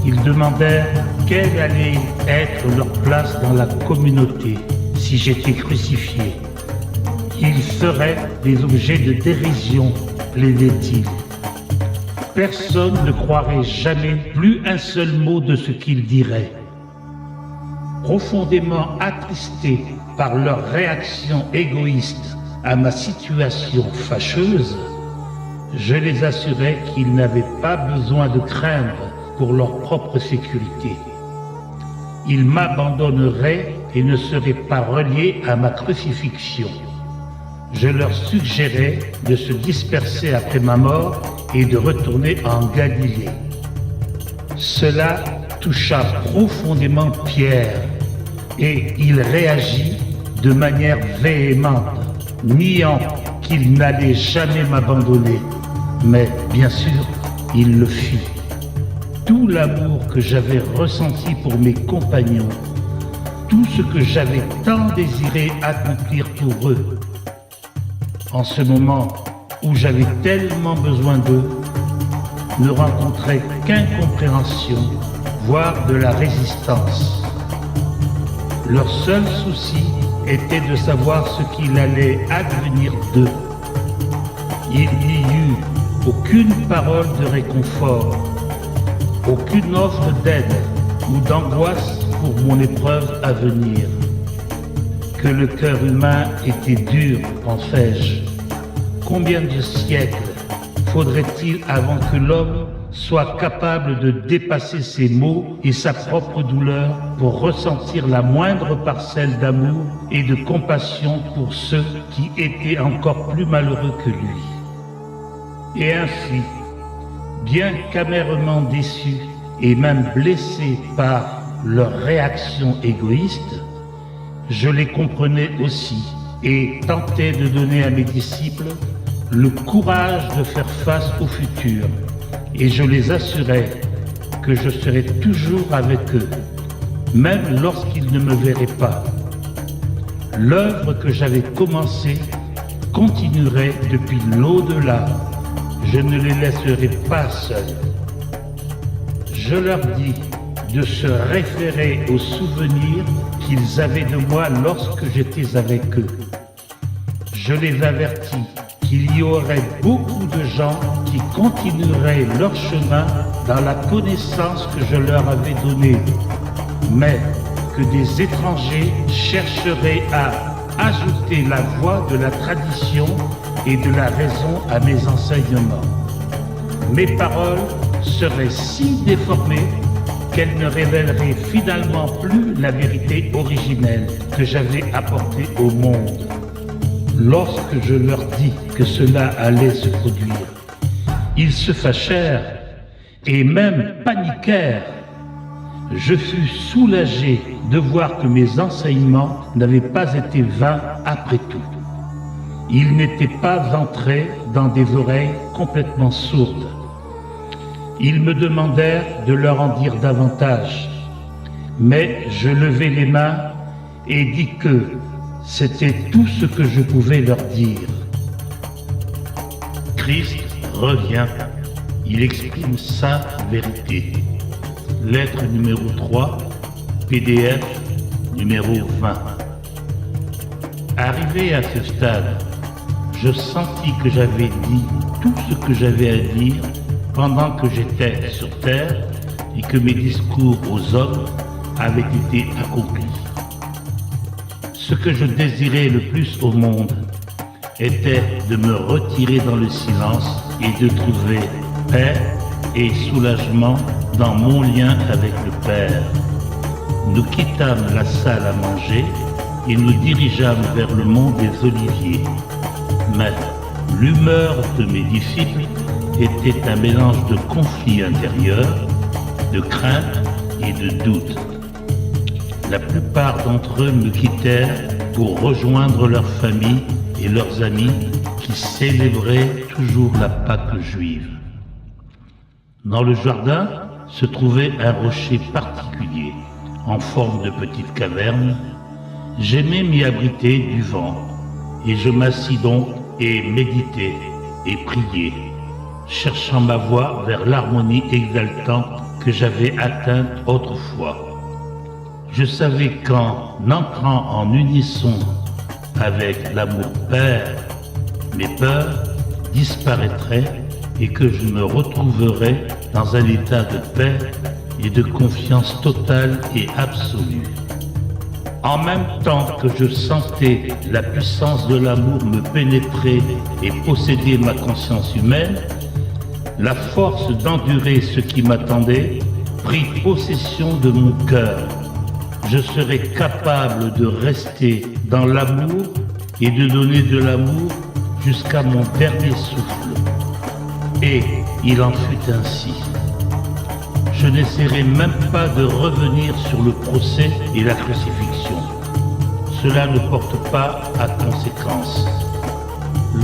Ils demandèrent quelle allait être leur place dans la communauté si j'étais crucifié. Ils seraient des objets de dérision, plaidaient-ils. Personne ne croirait jamais plus un seul mot de ce qu'ils diraient. Profondément attristé par leur réaction égoïste à ma situation fâcheuse, je les assurais qu'ils n'avaient pas besoin de craindre pour leur propre sécurité. Ils m'abandonneraient et ne seraient pas reliés à ma crucifixion. Je leur suggérais de se disperser après ma mort et de retourner en Galilée. Cela toucha profondément Pierre et il réagit de manière véhémente, niant qu'il n'allait jamais m'abandonner. Mais bien sûr, il le fit. Tout l'amour que j'avais ressenti pour mes compagnons, tout ce que j'avais tant désiré accomplir pour eux, en ce moment où j'avais tellement besoin d'eux, ne rencontrait qu'incompréhension, voire de la résistance. Leur seul souci était de savoir ce qu'il allait advenir d'eux. Il n'y eut aucune parole de réconfort, aucune offre d'aide ou d'angoisse pour mon épreuve à venir. Que le cœur humain était dur, pensais-je. Combien de siècles faudrait-il avant que l'homme soit capable de dépasser ses maux et sa propre douleur pour ressentir la moindre parcelle d'amour et de compassion pour ceux qui étaient encore plus malheureux que lui. Et ainsi, bien qu'amèrement déçus et même blessés par leur réaction égoïste, je les comprenais aussi et tentais de donner à mes disciples le courage de faire face au futur, et je les assurais que je serais toujours avec eux, même lorsqu'ils ne me verraient pas. L'œuvre que j'avais commencée continuerait depuis l'au-delà. Je ne les laisserai pas seuls. Je leur dis de se référer aux souvenirs qu'ils avaient de moi lorsque j'étais avec eux. Je les avertis qu'il y aurait beaucoup de gens qui continueraient leur chemin dans la connaissance que je leur avais donnée, mais que des étrangers chercheraient à ajouter la voix de la tradition et de la raison à mes enseignements. Mes paroles seraient si déformées qu'elles ne révéleraient finalement plus la vérité originelle que j'avais apportée au monde. Lorsque je leur dis que cela allait se produire, ils se fâchèrent et même paniquèrent. Je fus soulagé de voir que mes enseignements n'avaient pas été vains après tout. Ils n'étaient pas entrés dans des oreilles complètement sourdes. Ils me demandèrent de leur en dire davantage, mais je levai les mains et dis que c'était tout ce que je pouvais leur dire. Christ revient, il exprime sa vérité. Lettre numéro 3, PDF numéro 20. Arrivé à ce stade, je sentis que j'avais dit tout ce que j'avais à dire pendant que j'étais sur terre et que mes discours aux hommes avaient été accomplis. Ce que je désirais le plus au monde était de me retirer dans le silence et de trouver paix et soulagement dans mon lien avec le Père. Nous quittâmes la salle à manger et nous dirigeâmes vers le mont des Oliviers. Mais l'humeur de mes disciples était un mélange de conflits intérieurs, de crainte et de doute. La plupart d'entre eux me quittèrent pour rejoindre leurs familles et leurs amis qui célébraient toujours la Pâque juive. Dans le jardin se trouvait un rocher particulier, en forme de petite caverne. J'aimais m'y abriter du vent, et je m'assis donc et méditais et priais, cherchant ma voie vers l'harmonie exaltante que j'avais atteinte autrefois. Je savais qu'en entrant en unisson avec l'amour Père, mes peurs disparaîtraient et que je me retrouverais dans un état de paix et de confiance totale et absolue. En même temps que je sentais la puissance de l'amour me pénétrer et posséder ma conscience humaine, la force d'endurer ce qui m'attendait prit possession de mon cœur. je serai capable de rester dans l'amour et de donner de l'amour jusqu'à mon dernier souffle. Et il en fut ainsi. Je n'essaierai même pas de revenir sur le procès et la crucifixion. Cela ne porte pas à conséquence.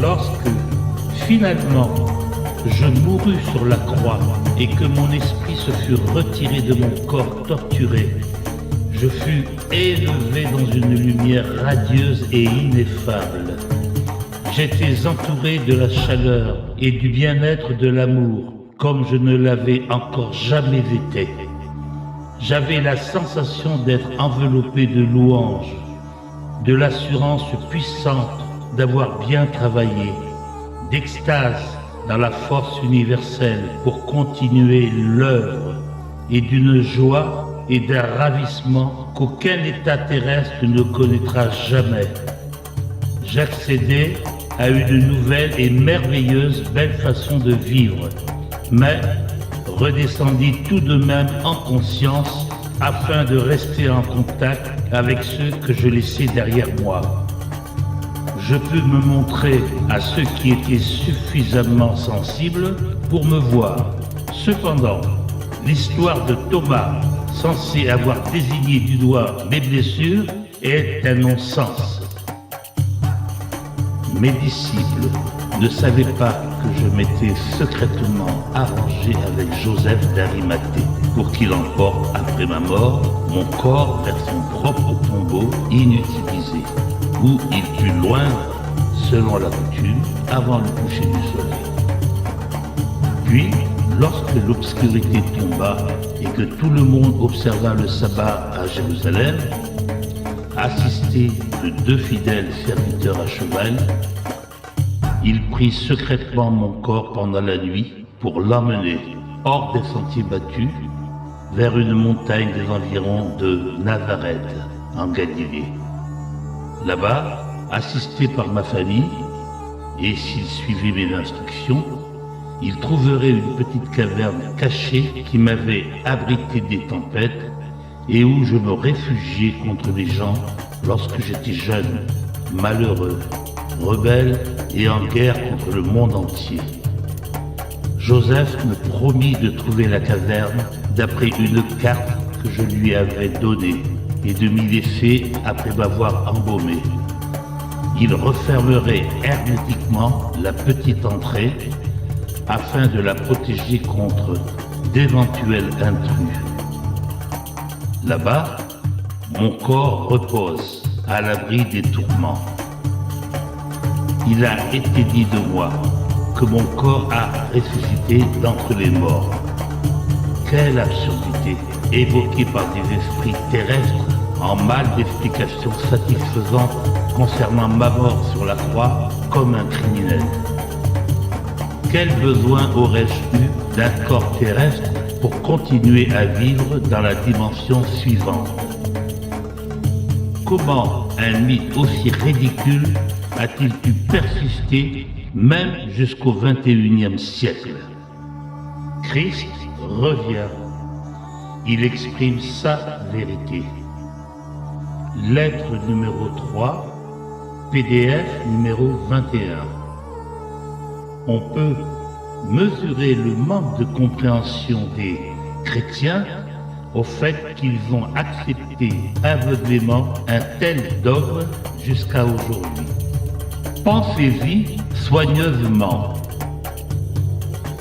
Lorsque, finalement, je mourus sur la croix et que mon esprit se fut retiré de mon corps torturé, je fus élevé dans une lumière radieuse et ineffable. J'étais entouré de la chaleur et du bien-être de l'amour, comme je ne l'avais encore jamais été. J'avais la sensation d'être enveloppé de louanges, de l'assurance puissante d'avoir bien travaillé, d'extase dans la force universelle pour continuer l'œuvre, et d'une joie et d'un ravissement qu'aucun état terrestre ne connaîtra jamais. J'accédais à une nouvelle et merveilleuse belle façon de vivre, mais redescendis tout de même en conscience afin de rester en contact avec ceux que je laissais derrière moi. Je pus me montrer à ceux qui étaient suffisamment sensibles pour me voir. Cependant, l'histoire de Thomas, censé avoir désigné du doigt mes blessures, est un non-sens. Mes disciples ne savaient pas que je m'étais secrètement arrangé avec Joseph d'Arimathée pour qu'il emporte après ma mort mon corps vers son propre tombeau inutilisé, où il put loindre, selon la coutume, avant le coucher du soleil. Puis, lorsque l'obscurité tomba et que tout le monde observa le sabbat à Jérusalem, assisté de 2 fidèles serviteurs à cheval, il prit secrètement mon corps pendant la nuit pour l'emmener hors des sentiers battus vers une montagne des environs de Nazareth, en Galilée. Là-bas, assisté par ma famille, et s'il suivait mes instructions, il trouverait une petite caverne cachée qui m'avait abrité des tempêtes et où je me réfugiais contre les gens lorsque j'étais jeune, malheureux, rebelle et en guerre contre le monde entier. Joseph me promit de trouver la caverne d'après une carte que je lui avais donnée et de m'y laisser après m'avoir embaumé. Il refermerait hermétiquement la petite entrée afin de la protéger contre d'éventuels intrus. Là-bas, mon corps repose à l'abri des tourments. Il a été dit de moi que mon corps a ressuscité d'entre les morts. Quelle absurdité, évoquée par des esprits terrestres en mal d'explication satisfaisante concernant ma mort sur la croix comme un criminel. Quel besoin aurais-je eu d'un corps terrestre pour continuer à vivre dans la dimension suivante? Comment un mythe aussi ridicule a-t-il pu persister même jusqu'au XXIe siècle? Christ revient. Il exprime sa vérité. Lettre numéro 3, PDF numéro 21. On peut mesurer le manque de compréhension des chrétiens au fait qu'ils ont accepté aveuglément un tel dogme jusqu'à aujourd'hui. Pensez-y soigneusement.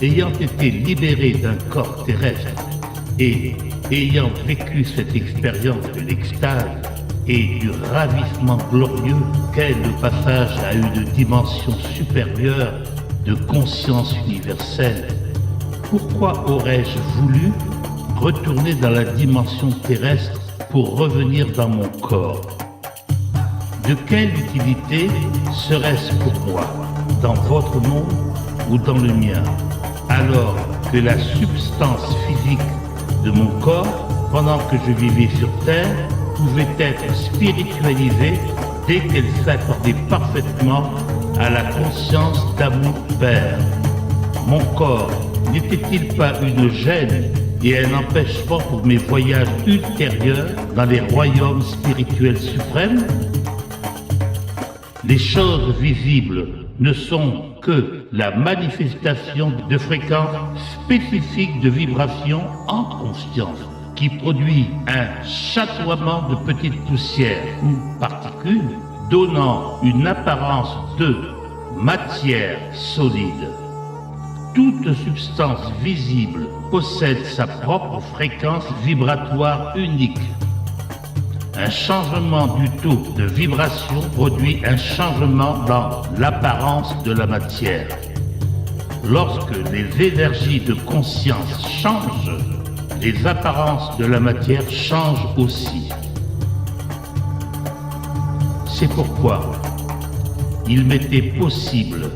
Ayant été libéré d'un corps terrestre et ayant vécu cette expérience de l'extase et du ravissement glorieux qu'est le passage à une dimension supérieure de conscience universelle, pourquoi aurais-je voulu retourner dans la dimension terrestre pour revenir dans mon corps? De quelle utilité serait-ce pour moi, dans votre monde ou dans le mien, alors que la substance physique de mon corps, pendant que je vivais sur Terre, pouvait être spiritualisée dès qu'elle s'accordait parfaitement à la conscience d'amour Père? Mon corps n'était-il pas une gêne et un empêchement pour mes voyages ultérieurs dans les royaumes spirituels suprêmes? Les choses visibles ne sont que la manifestation de fréquences spécifiques de vibrations en conscience qui produit un chatoiement de petites poussières ou particules donnant une apparence de matière solide. Toute substance visible possède sa propre fréquence vibratoire unique. Un changement du taux de vibration produit un changement dans l'apparence de la matière. Lorsque les énergies de conscience changent, les apparences de la matière changent aussi. C'est pourquoi il m'était possible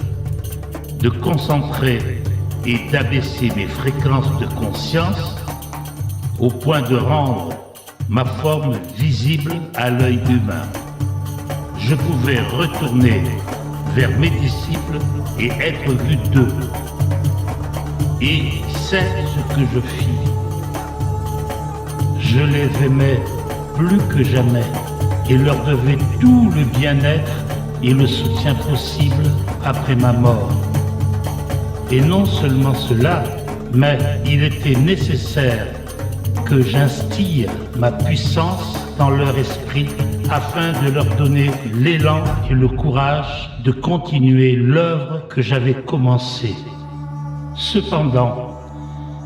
de concentrer et d'abaisser mes fréquences de conscience au point de rendre ma forme visible à l'œil humain. Je pouvais retourner vers mes disciples et être vu d'eux. Et c'est ce que je fis. Je les aimais plus que jamais et leur devais tout le bien-être et le soutien possible après ma mort. Et non seulement cela, mais il était nécessaire que j'instille ma puissance dans leur esprit afin de leur donner l'élan et le courage de continuer l'œuvre que j'avais commencée. Cependant,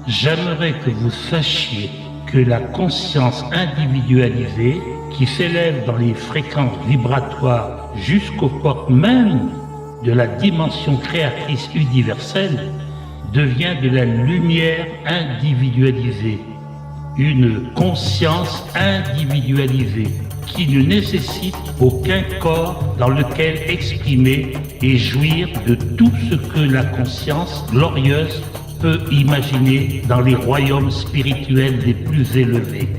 j'aimerais que vous sachiez que la conscience individualisée qui s'élève dans les fréquences vibratoires jusqu'aux portes même de la dimension créatrice universelle devient de la lumière individualisée, une conscience individualisée qui ne nécessite aucun corps dans lequel exprimer et jouir de tout ce que la conscience glorieuse peut imaginer dans les royaumes spirituels les plus élevés.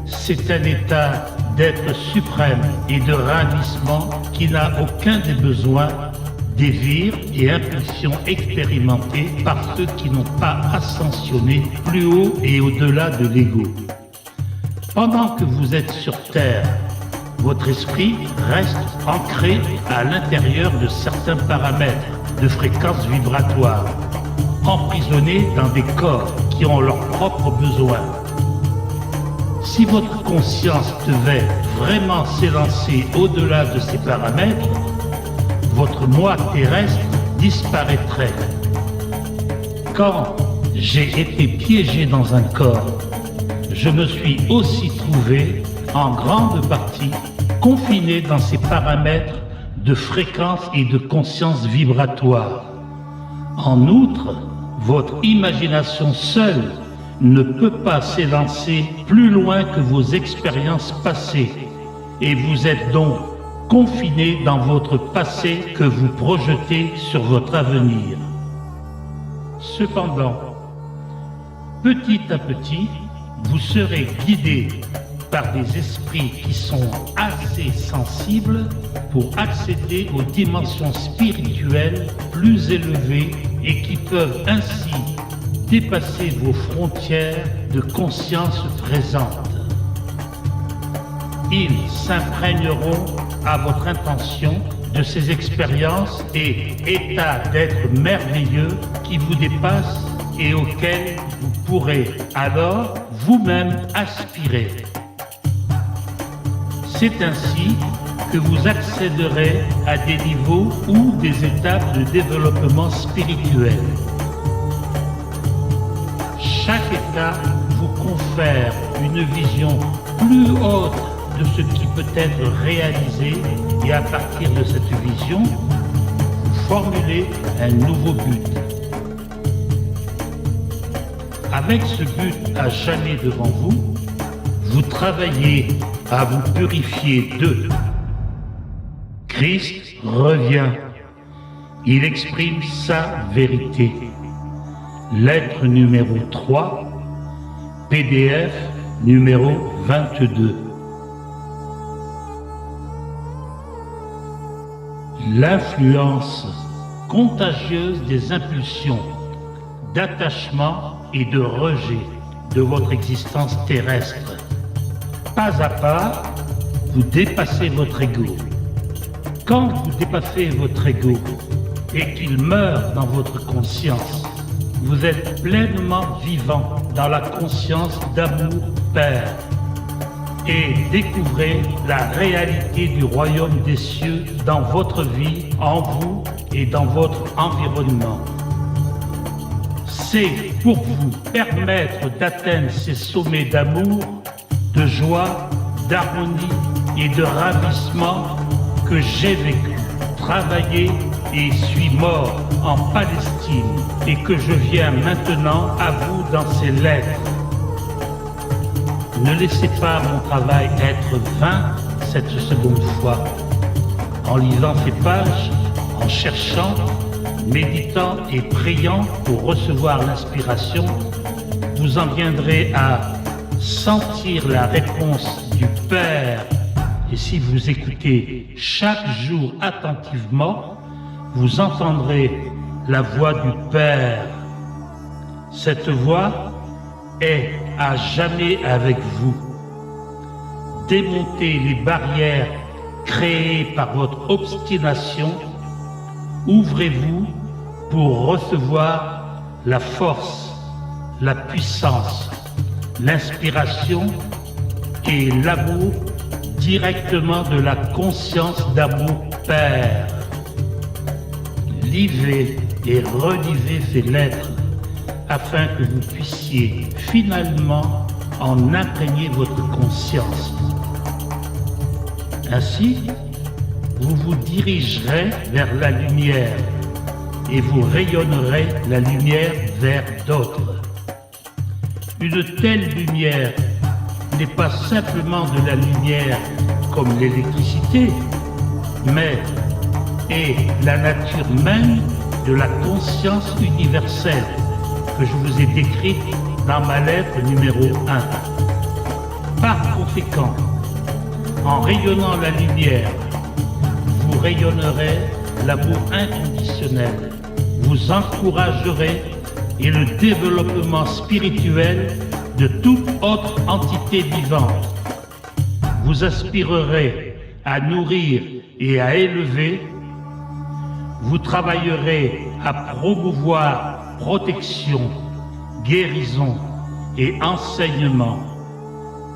C'est un état d'être suprême et de ravissement qui n'a aucun des besoins, désirs et impulsions expérimentés par ceux qui n'ont pas ascensionné plus haut et au-delà de l'ego. Pendant que vous êtes sur Terre, votre esprit reste ancré à l'intérieur de certains paramètres de fréquences vibratoires, emprisonné dans des corps qui ont leurs propres besoins. Si votre conscience devait vraiment s'élancer au-delà de ces paramètres, votre moi terrestre disparaîtrait. Quand j'ai été piégé dans un corps, je me suis aussi trouvé en grande partie confiné dans ces paramètres de fréquence et de conscience vibratoire. En outre, votre imagination seule ne peut pas s'élancer plus loin que vos expériences passées et vous êtes donc confiné dans votre passé que vous projetez sur votre avenir. Cependant, petit à petit, vous serez guidé par des esprits qui sont assez sensibles pour accéder aux dimensions spirituelles plus élevées et qui peuvent ainsi dépasser vos frontières de conscience présente. Ils s'imprégneront à votre intention de ces expériences et états d'être merveilleux qui vous dépassent et auxquels vous pourrez alors vous-même aspirer. C'est ainsi que vous accéderez à des niveaux ou des étapes de développement spirituel. Chaque état vous confère une vision plus haute de ce qui peut être réalisé et à partir de cette vision, vous formulez un nouveau but. Avec ce but à jamais devant vous, vous travaillez à vous purifier de. Christ revient. Il exprime sa vérité. Lettre numéro 3, PDF numéro 22. L'influence contagieuse des impulsions d'attachement et de rejet de votre existence terrestre. Pas à pas, vous dépassez votre ego. Quand vous dépassez votre ego et qu'il meurt dans votre conscience, vous êtes pleinement vivant dans la conscience d'amour Père et découvrez la réalité du royaume des cieux dans votre vie, en vous et dans votre environnement. C'est pour vous permettre d'atteindre ces sommets d'amour, de joie, d'harmonie et de ravissement que j'ai vécu, travaillé et suis mort en Palestine et que je viens maintenant à vous dans ces lettres. Ne laissez pas mon travail être vain cette seconde fois. En lisant ces pages, en cherchant, méditant et priant pour recevoir l'inspiration, vous en viendrez à sentir la réponse du Père. Et si vous écoutez chaque jour attentivement, vous entendrez la voix du Père. Cette voix est à jamais avec vous. Démontez les barrières créées par votre obstination. Ouvrez-vous pour recevoir la force, la puissance, l'inspiration et l'amour directement de la conscience d'amour Père. Lisez et relisez ces lettres afin que vous puissiez finalement en imprégner votre conscience. Ainsi, vous vous dirigerez vers la lumière et vous rayonnerez la lumière vers d'autres. Une telle lumière n'est pas simplement de la lumière comme l'électricité, mais est la nature même de la conscience universelle que je vous ai décrite dans ma lettre numéro 1. Par conséquent, en rayonnant la lumière, vous rayonnerez l'amour inconditionnel, vous encouragerez et le développement spirituel de toute autre entité vivante. Vous aspirerez à nourrir et à élever. Vous travaillerez à promouvoir protection, guérison et enseignement.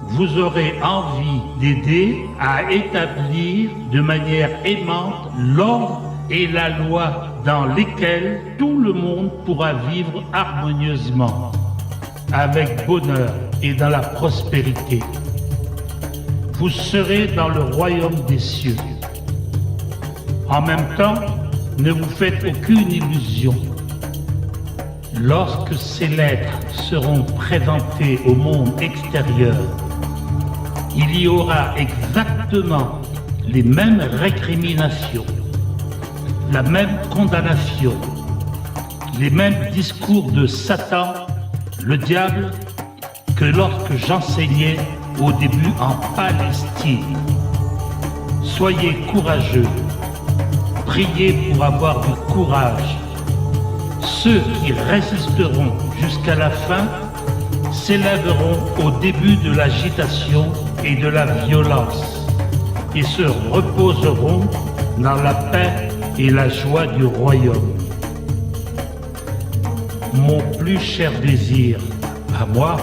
Vous aurez envie d'aider à établir de manière aimante l'ordre et la loi dans lesquels tout le monde pourra vivre harmonieusement, avec bonheur et dans la prospérité. Vous serez dans le royaume des cieux. En même temps, ne vous faites aucune illusion. Lorsque ces lettres seront présentées au monde extérieur, il y aura exactement les mêmes récriminations, la même condamnation, les mêmes discours de Satan, le diable, que lorsque j'enseignais au début en Palestine. Soyez courageux, priez pour avoir du courage. Ceux qui résisteront jusqu'à la fin s'élèveront au début de l'agitation et de la violence et se reposeront dans la paix et la joie du royaume. Mon plus cher désir, à moi,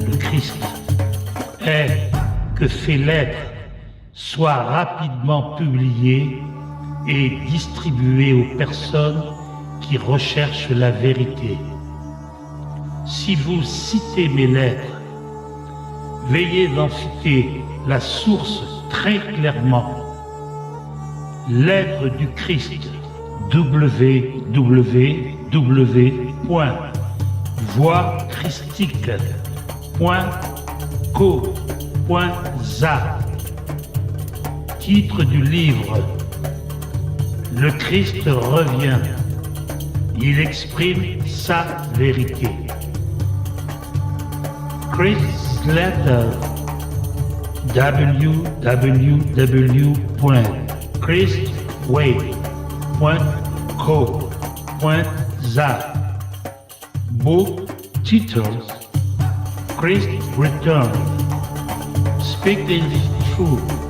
le Christ, est que ces lettres soient rapidement publiées et distribuées aux personnes qui recherchent la vérité. Si vous citez mes lettres, veuillez en citer la source très clairement. Lettres du Christ, www.voixchristique.co.za. Titre du livre: Le Christ revient. Il exprime sa vérité. Christ's Letter, www.christway.co.za. Book titles: Christ returned, speaking truth